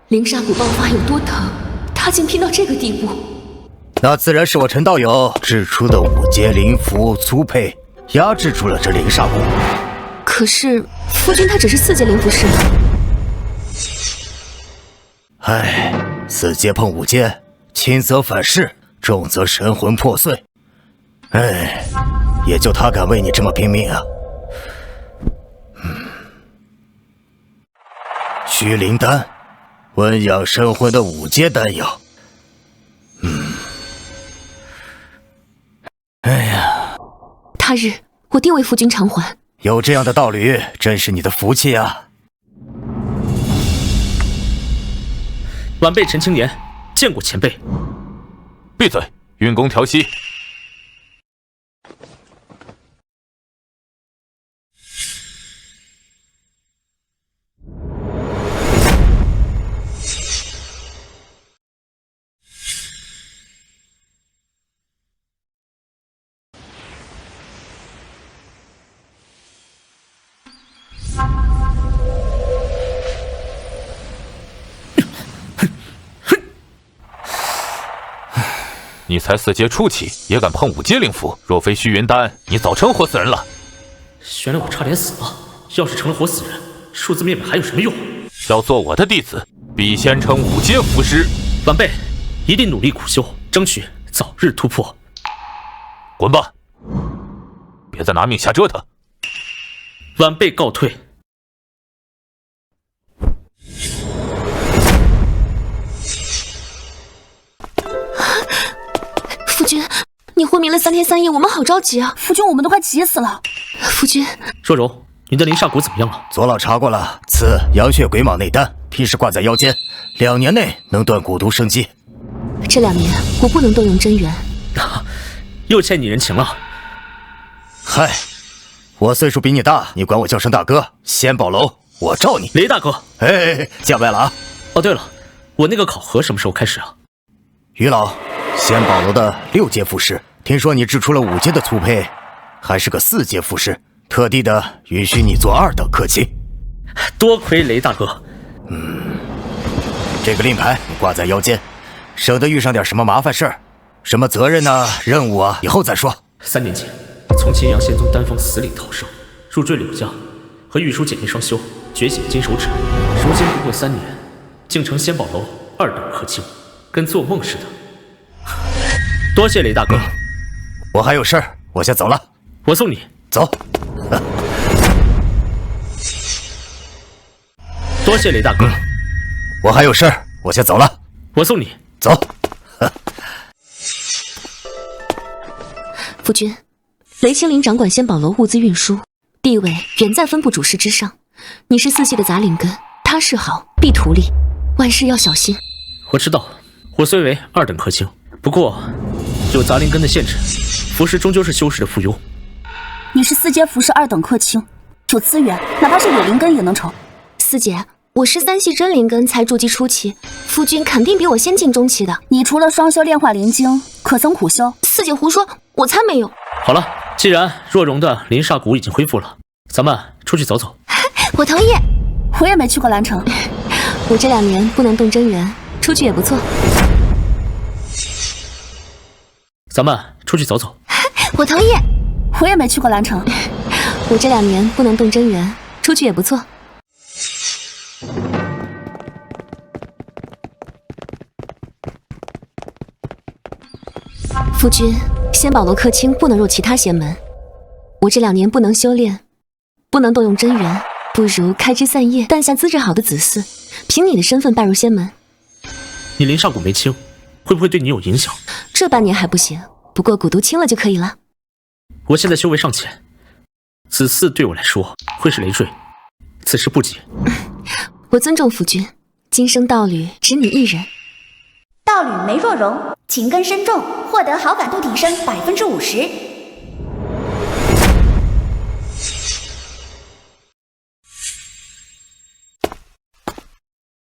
Speaker 1: 灵煞蛊爆发有多疼，他竟拼到这个地步。
Speaker 9: 那自然是我陈道友制出的5阶灵符粗胚压制住了这灵煞蛊。
Speaker 1: 可是夫君他只是4阶灵符师。
Speaker 9: 4阶碰5阶，轻则反噬，重则神魂破碎。也就他敢为你这么拼命啊。虚灵丹，温养神魂的5阶丹药。
Speaker 1: 他日我定为夫君偿还。
Speaker 9: 有这样的道侣，真是你的福气啊！
Speaker 2: 晚辈陈青岩见过前辈。
Speaker 10: 闭嘴，运功调息。你才4阶初期，也敢碰5阶灵符？若非虚云丹，你早成活死人了。
Speaker 2: 原来我差点死了，要是成了活死人，数字灭本还有什么用？
Speaker 10: 要做我的弟子，必先成5阶符师。
Speaker 2: 晚辈一定努力苦修，争取早日突破。
Speaker 10: 滚吧，别再拿命瞎折腾。
Speaker 2: 晚辈告退。
Speaker 1: 夫君，你昏迷了3天3夜，我们好着急啊！
Speaker 5: 夫君，我们都快急死了。
Speaker 1: 夫君，
Speaker 2: 若柔，你的灵煞骨怎么样了？
Speaker 9: 左老查过了，此阳血鬼蟒内丹，平时挂在腰间，2年内能断蛊毒生机。
Speaker 1: 这2年我不能动用真元。
Speaker 2: 又欠你人情了。
Speaker 9: 嗨，我岁数比你大，你管我叫声大哥。仙宝楼，我罩你。
Speaker 2: 雷大哥，
Speaker 9: 哎，见外了啊！
Speaker 2: 哦，对了，我那个考核什么时候开始啊？
Speaker 9: 于老，仙宝楼的6阶符师，听说你制出了5阶的粗胚，还是个4阶符师，特地的允许你做2等客卿。
Speaker 2: 多亏雷大哥。
Speaker 9: 这个令牌你挂在腰间，省得遇上点什么麻烦事儿。什么责任啊、任务啊，以后再说。
Speaker 2: 3年前，从秦阳仙宗丹峰死里逃生，入赘柳家，和玉书姐妹双修，觉醒金手指。如今不过3年，竟成仙宝楼2等客卿，跟做梦似的。多谢雷大哥。
Speaker 9: 我还有事儿，我先走了。
Speaker 2: 我送你
Speaker 9: 走。
Speaker 2: 多谢雷大哥。
Speaker 9: 我还有事儿，我先走了。
Speaker 2: 我送你
Speaker 9: 走。
Speaker 1: 夫君，雷青林掌管仙宝楼物资运输，地位远在分部主事之上。你是4系的杂灵根，他是好必图利，万事要小心。
Speaker 2: 我知道，我虽为2等客卿，不过有杂灵根的限制，符师终究是修士的附庸。
Speaker 5: 你是4阶符师2等客卿，有资源，哪怕是有灵根也能成。
Speaker 1: 四姐，我是3系真灵根才筑基初期，夫君肯定比我先进中期的。
Speaker 5: 你除了双修炼化灵经，可曾苦修？
Speaker 1: 四姐胡说，我才没有。
Speaker 2: 好了，既然若容的灵煞骨已经恢复了，咱们出去走走。
Speaker 1: 我同意。
Speaker 5: 我也没去过蓝城，
Speaker 1: 我这2年不能动真元，出去也不错。
Speaker 2: 咱们出去走走。
Speaker 1: 我同意。
Speaker 5: 我也没去过蓝城，
Speaker 1: 我这2年不能动真元，出去也不错。夫君，仙宝楼客卿不能入其他仙门。我这2年不能修炼，不能动用真元，不如开枝散叶，诞下资质好的子嗣，凭你的身份拜入仙门。
Speaker 2: 你灵煞骨没清，会不会对你有影响？
Speaker 1: 这半年还不行，不过蛊毒清了就可以了。
Speaker 2: 我现在修为尚浅，子嗣对我来说会是累赘，此事不急。
Speaker 1: 我尊重夫君，今生道侣只你一人。
Speaker 3: 道侣梅若容，情根深重，获得好感度提升50%。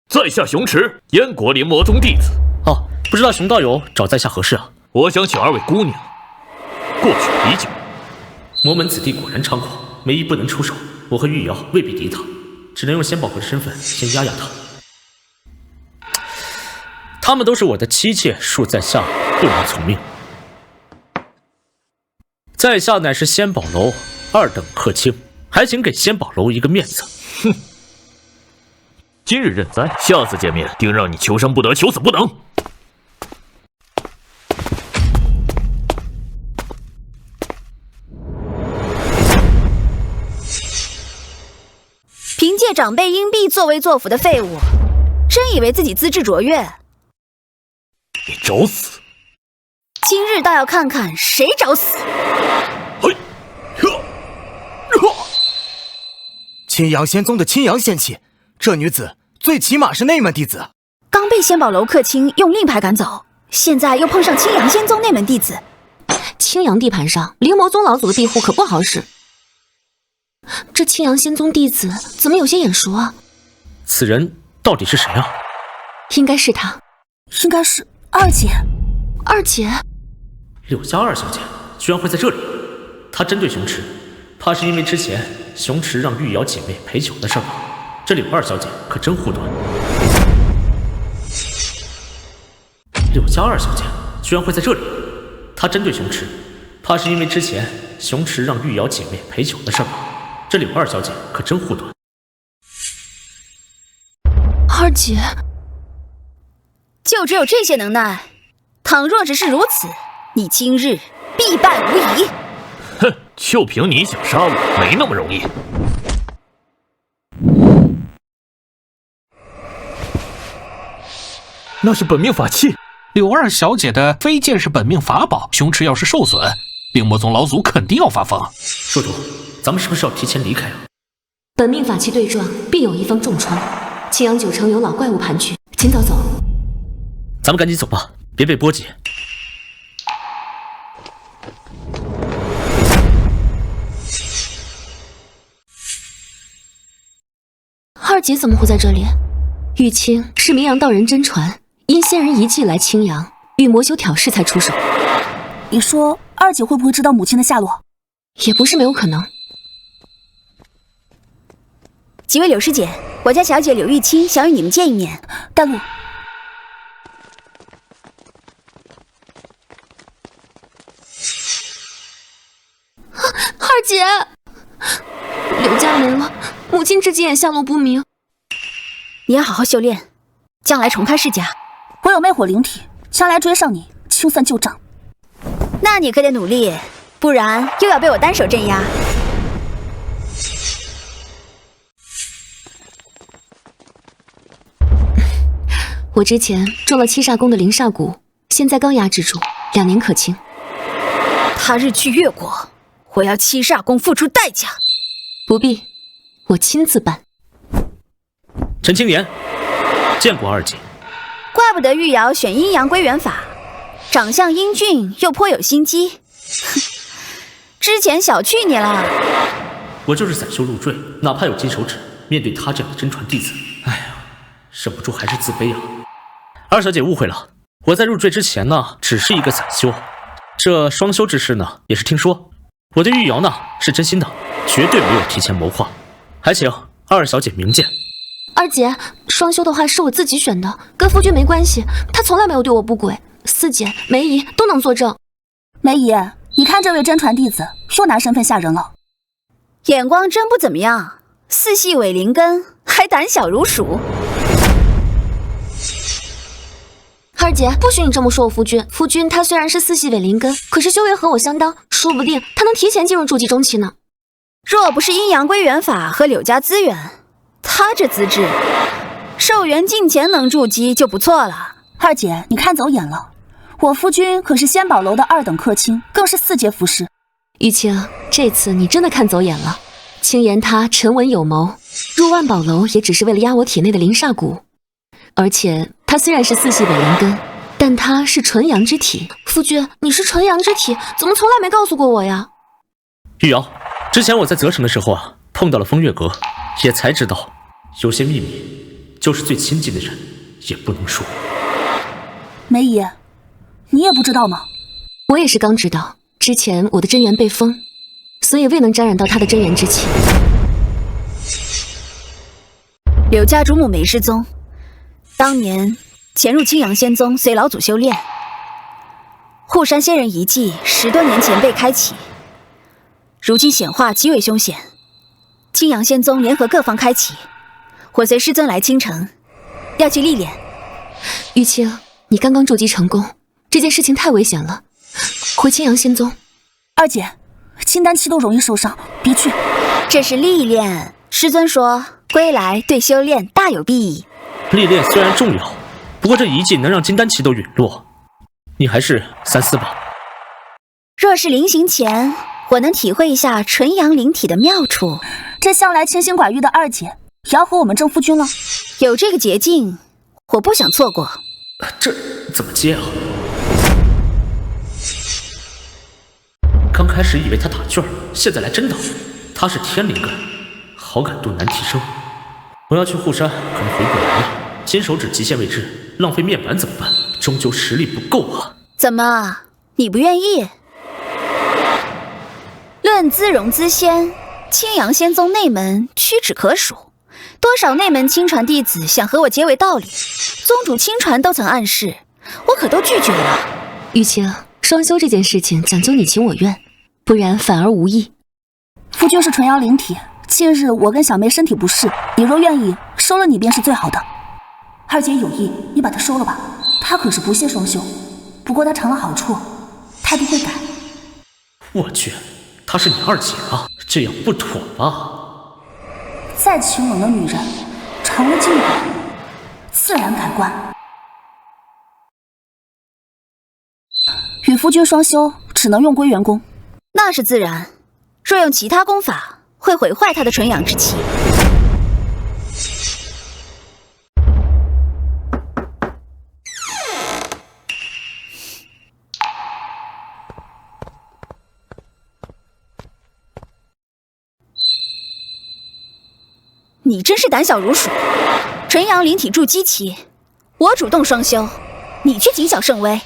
Speaker 8: 在下熊池，燕国灵魔宗弟子。
Speaker 2: 哦，不知道熊道友找在下何事啊？
Speaker 8: 我想请2位姑娘过去比酒。
Speaker 2: 魔门子弟果然猖狂，梅姨不能出手，我和玉瑶未必敌他，只能用仙宝阁的身份先压压他。他们都是我的妻妾，恕在下不能从命。在下乃是仙宝楼2等客卿，还请给仙宝楼一个面子。
Speaker 8: 哼，今日认栽，下次见面定让你求生不得，求死不能。
Speaker 6: 凭借长辈硬币作威作福的废物，真以为自己资质卓越？
Speaker 8: 你找死！
Speaker 6: 今日倒要看看谁找死！
Speaker 9: 青阳仙宗的青阳仙气，这女子最起码是内门弟子。
Speaker 6: 刚被仙宝楼客卿用令牌赶走，现在又碰上青阳仙宗内门弟子。
Speaker 1: 青阳地盘上，灵魔宗老祖的庇护可不好使。这青阳仙宗弟子怎么有些眼熟啊？
Speaker 2: 此人到底是谁啊？
Speaker 1: 应该是他，
Speaker 5: 应该是2姐。
Speaker 1: 2姐，
Speaker 2: 柳家2小姐居然会在这里？她针对熊池，怕是因为之前熊池让玉瑶姐妹陪酒的事吧？这柳2小姐可真护短。柳家2小姐居然会在这里？他针对熊池，怕是因为之前熊池让玉瑶姐妹陪酒的事吧？这柳二小姐可真护短。
Speaker 1: 二姐，
Speaker 6: 就只有这些能耐？倘若只是如此，你今日必败无疑。
Speaker 8: 哼，就凭你想杀我，没那么容易。
Speaker 4: 那是本命法器，柳二小姐的飞剑是本命法宝，熊池要是受损，病魔宗老祖肯定要发疯。
Speaker 2: 宿主，咱们是不是要提前离开啊？
Speaker 1: 本命法器对撞，必有一方重创。青阳9城有老怪物盘踞，尽早走。
Speaker 2: 咱们赶紧走吧，别被波及。
Speaker 1: 二姐怎么会在这里？玉清是名扬道人真传，因仙人遗迹来青阳，与魔修挑事才出手。
Speaker 5: 你说二姐会不会知道母亲的下落？
Speaker 1: 也不是没有可能。
Speaker 6: 几位柳师姐，我家小姐柳玉清想与你们见一面。
Speaker 5: 带路。
Speaker 1: 二姐，柳家没了，母亲至今也下落不明。
Speaker 6: 你要好好修炼，将来重开世家。
Speaker 5: 我有魅火灵体，将来追上你，清算旧账。
Speaker 6: 那你可得努力，不然又要被我单手镇压。
Speaker 1: 我之前中了7煞宫的灵煞蛊，现在刚压制住，2年可清。
Speaker 6: 他日去越国，我要7煞宫付出代价。
Speaker 1: 不必，我亲自办。
Speaker 2: 陈青岩，见过二姐。
Speaker 6: 怪不得玉瑶选阴阳归元法，长相英俊又颇有心机。之前小觑你了。
Speaker 2: 我就是散修入赘，哪怕有金手指，面对他这样的真传弟子，哎呀，忍不住还是自卑啊。二小姐误会了，我在入赘之前呢，只是一个散修，这双修之事呢，也是听说。我对玉瑶呢，是真心的，绝对没有提前谋划。还请二小姐明鉴。
Speaker 1: 二姐，双修的话是我自己选的，跟夫君没关系，他从来没有对我不轨。四姐、梅姨都能作证。
Speaker 5: 梅姨，你看这位真传弟子又拿身份吓人了，
Speaker 6: 眼光真不怎么样，4系伪灵根，还胆小如鼠。
Speaker 1: 二姐，不许你这么说我夫君。夫君他虽然是4系伪灵根，可是修为和我相当，说不定他能提前进入筑基中期呢。
Speaker 6: 若不是阴阳归元法和柳家资源，他这资质，寿元近前能筑基就不错了。
Speaker 5: 二姐，你看走眼了，我夫君可是仙宝楼的2等客卿，更是4阶符师。
Speaker 1: 玉清，这次你真的看走眼了。青岩他沉稳有谋，入万宝楼也只是为了压我体内的灵煞蛊。而且他虽然是4系伪灵根，但他是纯阳之体。夫君，你是纯阳之体，怎么从来没告诉过我呀？
Speaker 2: 玉瑶，之前我在泽城的时候啊，碰到了风月阁，也才知道有些秘密，就是最亲近的人也不能说。
Speaker 5: 梅姨，你也不知道吗？
Speaker 1: 我也是刚知道，之前我的真元被封，所以未能沾染到他的真元之气。
Speaker 6: 柳家主母梅师宗，当年潜入青阳仙宗，随老祖修炼。楛山仙人遗迹10多年前被开启，如今显化极为凶险。青阳仙宗联合各方开启，我随师尊来青城，要去历练。
Speaker 1: 玉清，你刚刚筑基成功，这件事情太危险了，回青阳仙宗。
Speaker 5: 二姐，金丹期都容易受伤，别去。
Speaker 6: 这是历练，师尊说归来对修炼大有裨益。
Speaker 2: 历练虽然重要，不过这遗迹能让金丹期都陨落，你还是三思吧。
Speaker 6: 若是临行前，我能体会一下纯阳灵体的妙处。
Speaker 5: 这向来清心寡欲的二姐，也要和我们争夫君了。
Speaker 6: 有这个捷径，我不想错过。
Speaker 2: 这怎么接啊？刚开始以为他打卷，现在来真的。他是天灵根，好感度难提升。我要去护山，可能回不来了。金手指极限未至，浪费面板怎么办？终究实力不够啊！
Speaker 6: 怎么，你不愿意？论资荣资仙，青阳仙宗内门屈指可数，多少内门亲传弟子想和我结为道侣，宗主亲传都曾暗示，我可都拒绝了。
Speaker 1: 玉清，双修这件事情讲究你情我愿，不然反而无益。
Speaker 5: 夫君是纯阳灵体，近日我跟小妹身体不适，你若愿意收了你便是最好的。二姐有意，你把她收了吧，她可是不屑双修，不过她尝了好处，态度会改。
Speaker 2: 我去，她是你二姐啊，这样不妥吧？
Speaker 5: 再清冷的女人，尝了禁果，自然改观。与夫君双修，只能用归元功。
Speaker 6: 那是自然，若用其他功法，会毁坏他的纯阳之气。你真是胆小如鼠，纯阳灵体筑基期，我主动双修，你却谨小慎微。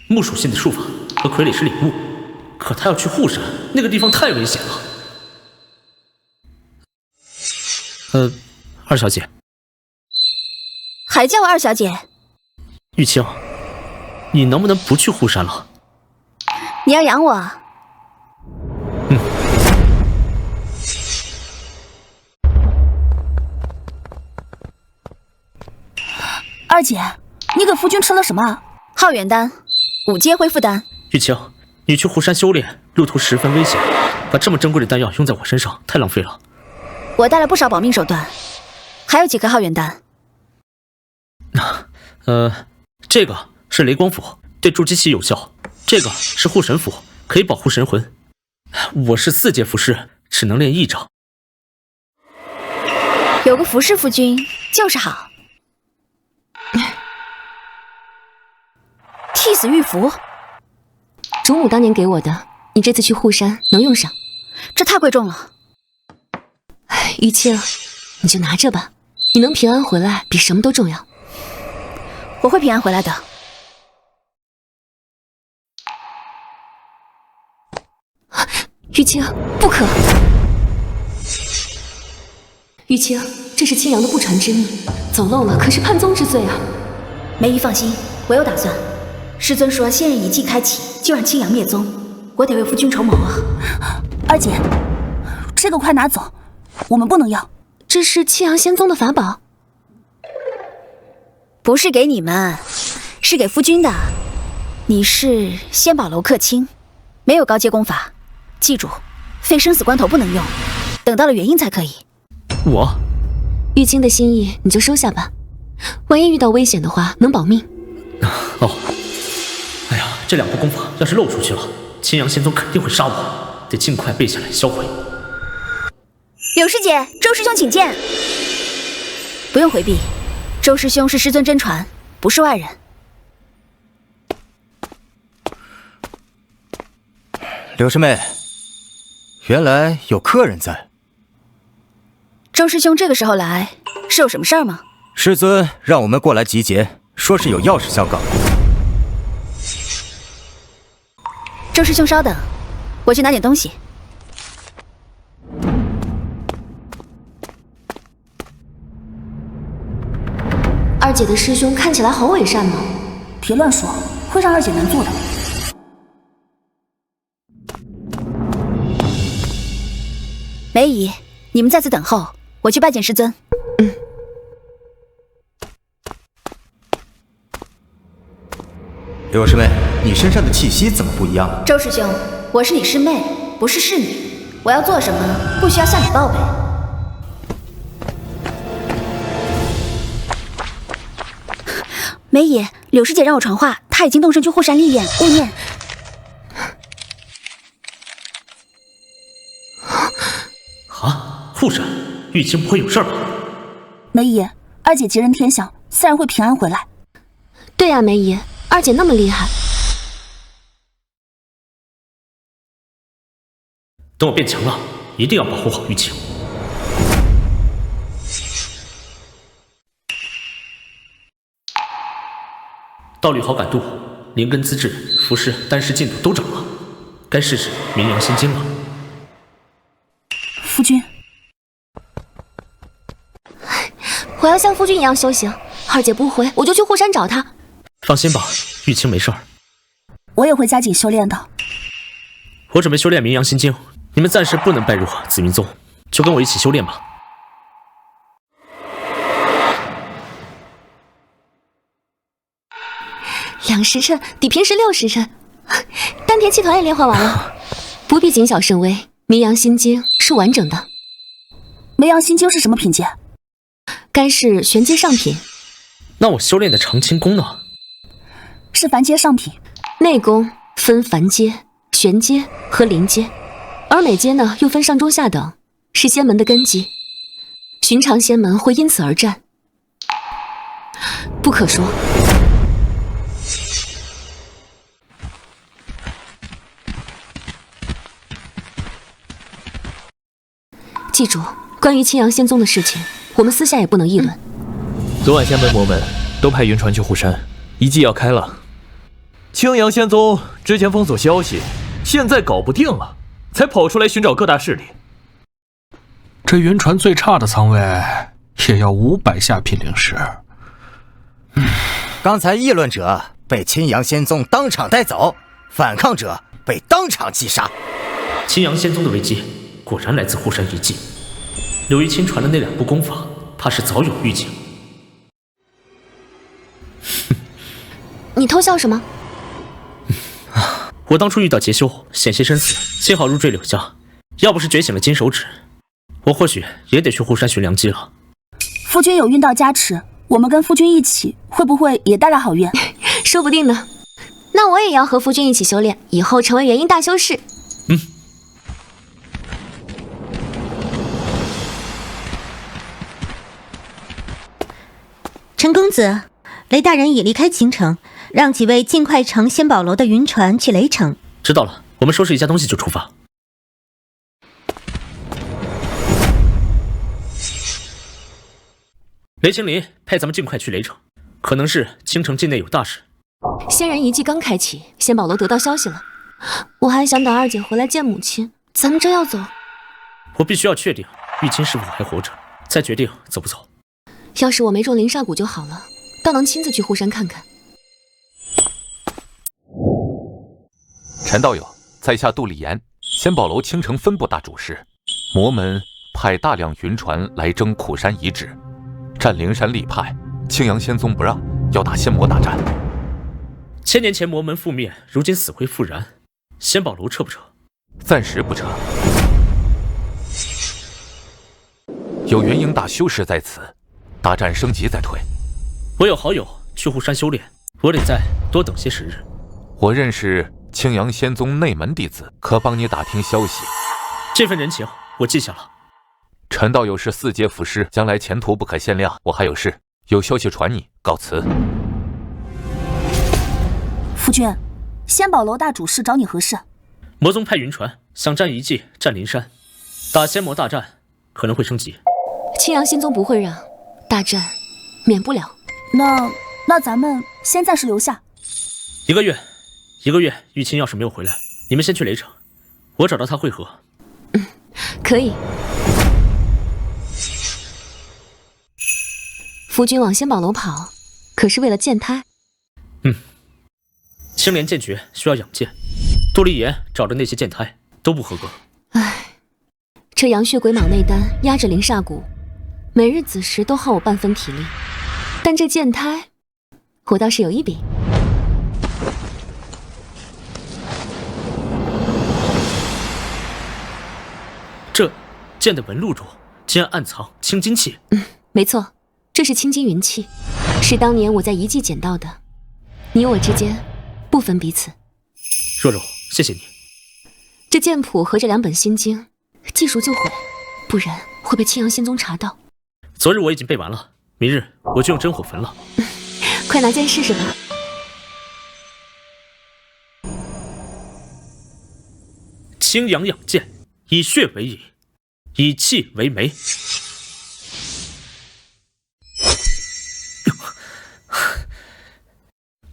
Speaker 2: 木属性的术法和傀儡师领悟，可他要去护山，那个地方太危险了。二小姐，
Speaker 6: 还叫我二小姐？
Speaker 2: 玉清，你能不能不去护山了？
Speaker 6: 你要养我？
Speaker 5: 二姐，你给夫君吃了什么？
Speaker 6: 浩元丹，5阶恢复丹。
Speaker 2: 玉清，你去护山修炼，路途十分危险，把这么珍贵的丹药用在我身上，太浪费了。
Speaker 6: 我带了不少保命手段，还有几颗浩元丹。
Speaker 2: 这个是雷光符，对筑基期有效；这个是护神符，可以保护神魂。我是4阶符师，只能练1招。
Speaker 6: 有个符师夫君就是好。替死玉符，
Speaker 1: 主母当年给我的，你这次去护山能用上。
Speaker 6: 这太贵重了。
Speaker 1: 玉清，你就拿着吧，你能平安回来比什么都重要。
Speaker 6: 我会平安回来的。
Speaker 1: 玉清，不可！玉清，这是青阳的不传之秘，走漏了可是叛宗之罪啊！
Speaker 6: 梅姨放心，我有打算。师尊说仙人一计开启，就让青阳灭宗，我得为夫君筹谋啊！
Speaker 5: 二姐，这个快拿走，我们不能要。
Speaker 1: 这是青阳仙宗的法宝，
Speaker 6: 不是给你们，是给夫君的。你是仙宝楼客卿，没有高阶功法，记住，非生死关头不能用，等到了元婴才可以。
Speaker 1: 玉清的心意你就收下吧，万一遇到危险的话，能保命。
Speaker 2: 哦，哎呀，这2部功法要是漏出去了，青阳仙宗肯定会杀我，得尽快背下来销毁。
Speaker 6: 柳师姐，周师兄请见。不用回避，周师兄是师尊真传，不是外人。
Speaker 9: 柳师妹，原来有客人在。
Speaker 6: 周师兄这个时候来，是有什么事儿吗？
Speaker 9: 师尊让我们过来集结，说是有要事相告。
Speaker 6: 周师兄稍等，我去拿点东西。
Speaker 1: 二姐的师兄看起来好伪善呢。
Speaker 5: 别乱说，会让二姐难做的。
Speaker 6: 梅姨，你们在此等候，我去拜见师尊。
Speaker 9: 柳师妹，你身上的气息怎么不一样？
Speaker 6: 周师兄，我是你师妹，不是侍女，我要做什么，不需要向你报备。梅姨，柳师姐让我传话，她已经动身去护山历练，勿念。
Speaker 2: 啊，护山，玉清不会有事吧？
Speaker 5: 梅姨，二姐吉人天相，自然会平安回来。
Speaker 1: 对呀，梅姨，二姐那么厉害。
Speaker 2: 等我变强了，一定要保护好玉清。道率好感度，灵根资质、服饰、丹师进度都涨了，该试试名扬仙经了。
Speaker 5: 君，
Speaker 1: 我要像夫君一样修行，二姐不回，我就去护山找她。
Speaker 2: 放心吧，玉清没事儿。
Speaker 5: 我也会加紧修炼的。
Speaker 2: 我准备修炼名扬心经，你们暂时不能拜入紫云宗，就跟我一起修炼吧。
Speaker 1: 2时辰抵平时6时辰，丹田气团也炼化完了，不必谨小慎微。名扬心经是完整的。
Speaker 5: 名扬心经是什么品阶？
Speaker 1: 该是玄阶上品。
Speaker 2: 那我修炼的长青功呢？
Speaker 5: 是凡阶上品。
Speaker 1: 内功分凡阶、玄阶和灵阶，而每阶呢又分上中下等，是仙门的根基。寻常仙门会因此而战，不可说。记住，关于青阳仙宗的事情，我们私下也不能议论。
Speaker 8: 昨晚仙门魔门都派云传去护山，遗迹要开了。青阳仙宗之前封锁消息，现在搞不定了，才跑出来寻找各大势力。
Speaker 4: 这云传最差的仓位也要500下品灵石。
Speaker 9: 刚才议论者被青阳仙宗当场带走，反抗者被当场击杀。
Speaker 2: 青阳仙宗的危机果然来自护山遗迹。柳玉清传的那2部功法，他是早有预警。
Speaker 1: 你偷笑什么？
Speaker 2: 我当初遇到劫修，险些生死，幸好入赘柳家，要不是觉醒了金手指，我或许也得去护山寻良机了。
Speaker 5: 夫君有运道加持，我们跟夫君一起，会不会也带来好运？
Speaker 1: 说不定呢。那我也要和夫君一起修炼，以后成为元婴大修士。
Speaker 7: 陈公子，雷大人已离开京城，让几位尽快乘仙宝楼的云船去雷城。
Speaker 2: 知道了，我们收拾一下东西就出发。雷青林派咱们尽快去雷城，可能是京城境内有大事。
Speaker 1: 仙人遗迹刚开启，仙宝楼得到消息了。我还想等二姐回来见母亲，咱们正要走。
Speaker 2: 我必须要确定玉清是否还活着，再决定走不走。
Speaker 1: 要是我没中灵煞蛊就好了，倒能亲自去护山看看。
Speaker 10: 陈道友，在下杜立言，仙宝楼青城分部大主事。魔门派大量云船来征苦山遗址，占灵山立派，青阳仙宗不让，要打仙魔大战。
Speaker 2: 1000年前魔门覆灭，如今死灰复燃，仙宝楼撤不撤？
Speaker 10: 暂时不撤。有元婴大修士在此，大战升级再退。
Speaker 2: 我有好友去护山修炼，我得再多等些时日。
Speaker 10: 我认识青阳仙宗内门弟子，可帮你打听消息。
Speaker 2: 这份人情我记下了。
Speaker 10: 陈道友是4阶符师，将来前途不可限量。我还有事，有消息传你，告辞。
Speaker 5: 夫君，仙宝楼大主事找你何事？
Speaker 2: 魔宗派云传想占遗迹，占灵山，打仙魔大战可能会升级。
Speaker 1: 青阳仙宗不会让，大战免不了。
Speaker 5: 那咱们先暂时留下。
Speaker 2: 一个月，玉清要是没有回来，你们先去雷城，我找到他会合。
Speaker 1: 可以。夫君往仙宝楼跑，可是为了剑胎？
Speaker 2: 青莲剑诀需要养剑，杜立言找的那些剑胎都不合格。
Speaker 1: 唉，这阳血鬼蟒内丹压着灵煞蛊，每日子时都耗我半分体力，但这剑胎，我倒是有一笔。
Speaker 2: 这剑的纹路中竟然暗藏青金器。
Speaker 1: 没错，这是青金云器，是当年我在遗迹捡到的。你我之间不分彼此。
Speaker 2: 若若，谢谢你。
Speaker 1: 这剑谱和这2本心经，记熟就毁，不然会被青阳仙宗查到。
Speaker 2: 昨日我已经背完了，明日我就用真火焚了。
Speaker 1: 快拿剑试试吧。
Speaker 2: 青阳养剑，以血为引，以气为媒。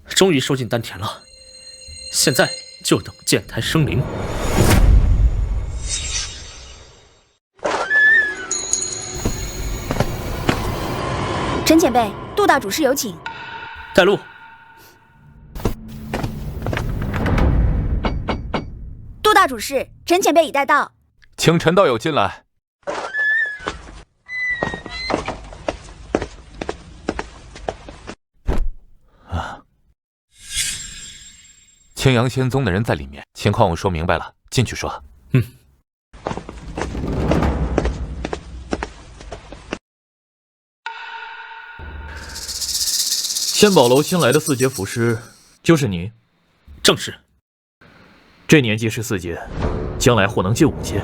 Speaker 2: 终于收进丹田了，现在就等剑胎生灵。
Speaker 6: 陈前辈，杜大主事有请。
Speaker 2: 带路。
Speaker 6: 杜大主事，陈前辈已带到，
Speaker 10: 请陈道友进来。青阳仙宗的人在里面，情况我说明白了，进去说。
Speaker 8: 仙宝楼新来的4阶符师，就是你？
Speaker 2: 正是。
Speaker 8: 这年纪是4阶，将来或能进5阶。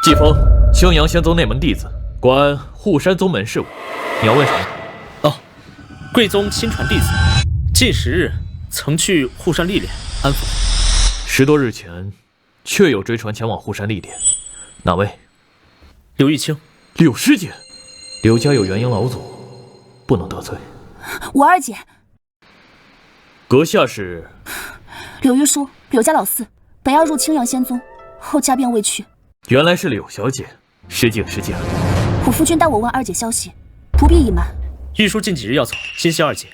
Speaker 8: 季风，青阳仙宗内门弟子，管楛山宗门事务。你要问什么？
Speaker 2: 贵宗亲传弟子，近10日曾去楛山历练安抚。
Speaker 8: 10多日前，确有追传前往楛山历练。哪位？
Speaker 2: 柳玉清。
Speaker 8: 柳师姐，柳家有元婴老祖，不能得罪。
Speaker 5: 我二姐。
Speaker 8: 阁下是？
Speaker 5: 柳玉书，柳家老四，本要入青阳仙宗，后家变未去。
Speaker 8: 原来是柳小姐，失敬失敬。
Speaker 5: 虎夫君带我问二姐消息，不必隐瞒。
Speaker 2: 玉书近几日要走，心系二姐，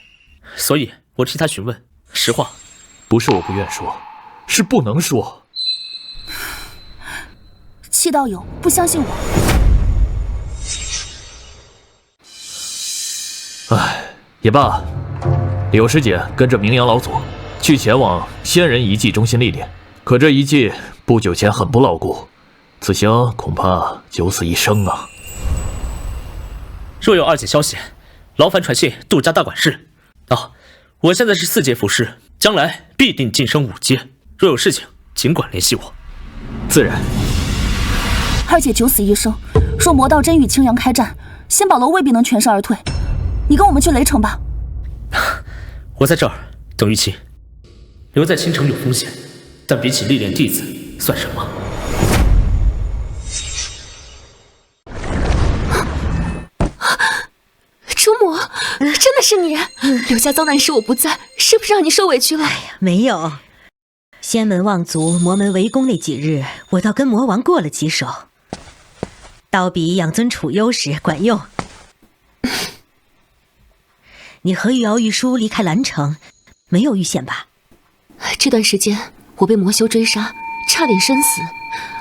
Speaker 2: 所以我替她询问。实话，
Speaker 8: 不是我不愿说，是不能说。
Speaker 5: 戚道友不相信我。
Speaker 8: 唉，也罢。柳师姐跟着明阳老祖去前往仙人遗迹中心历练，可这遗迹不久前很不牢固，此行恐怕九死一生啊。
Speaker 2: 若有二姐消息，劳烦传信杜家大管事。我现在是4阶符师，将来必定晋升5阶。若有事情，尽管联系我。
Speaker 8: 自然。
Speaker 5: 二姐九死一生，若魔道真与青阳开战，仙宝楼未必能全身而退。你跟我们去雷城吧。
Speaker 2: 我在这儿等玉清。留在青城有风险，但比起历练弟子，算什么？
Speaker 1: 主母，真的是你！柳家遭难时我不在，是不是让你受委屈了？
Speaker 7: 没有。仙门望族魔门围攻那几日，我倒跟魔王过了几手，刀比养尊处优时管用。你和玉瑶、玉书离开兰城，没有遇险吧？
Speaker 1: 这段时间我被魔修追杀，差点身死，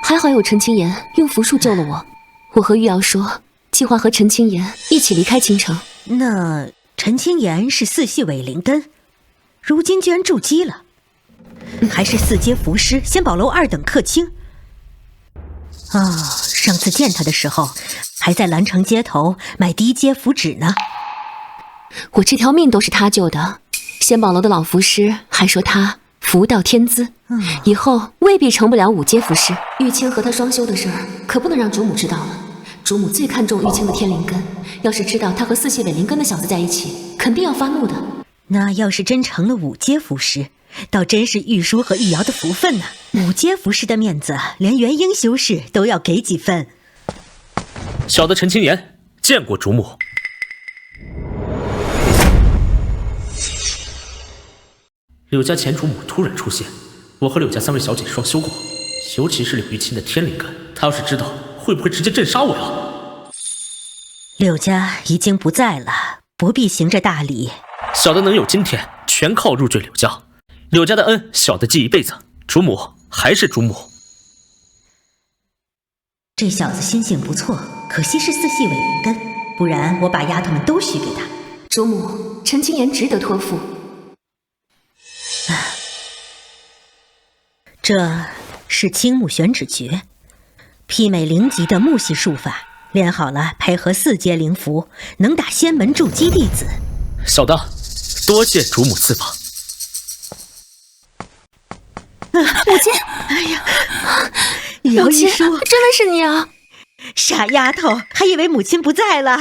Speaker 1: 还好有陈青岩用符术救了我。我和玉瑶说，计划和陈青岩一起离开京城。
Speaker 7: 那陈青岩是4系伪灵根，如今居然筑基了，还是4阶符师仙宝楼2等客卿。上次见他的时候，还在兰城街头买1阶符纸呢。
Speaker 1: 我这条命都是他救的，仙宝楼的老符师还说他福到天资，以后未必成不了5阶符师。玉清和他双修的事儿，可不能让主母知道了。主母最看重玉清的天灵根，要是知道他和4系伪灵根的小子在一起，肯定要发怒的。
Speaker 7: 那要是真成了5阶符师，倒真是玉书和玉瑶的福分呢。5阶符师的面子，连元婴修士都要给几分。
Speaker 2: 小的陈青岩见过主母。柳家前主母突然出现，我和柳家3位小姐双修过，尤其是柳玉清的天灵根，她要是知道，会不会直接镇杀我呀？
Speaker 7: 柳家已经不在了，不必行这大礼。
Speaker 2: 小的能有今天，全靠入赘柳家。柳家的恩，小的记一辈子。主母还是主母。
Speaker 7: 这小子心性不错，可惜是4系伪灵根，不然我把丫头们都许给他。
Speaker 1: 主母，陈青岩值得托付。
Speaker 7: 这是青木玄指诀，媲美灵级的木系术法，练好了配合4阶灵符，能打仙门筑基弟子。
Speaker 2: 小的多谢主母赐法。
Speaker 5: 母亲，
Speaker 7: 哎呀，姚玉书，
Speaker 1: 真的是你啊！
Speaker 7: 傻丫头，还以为母亲不在了。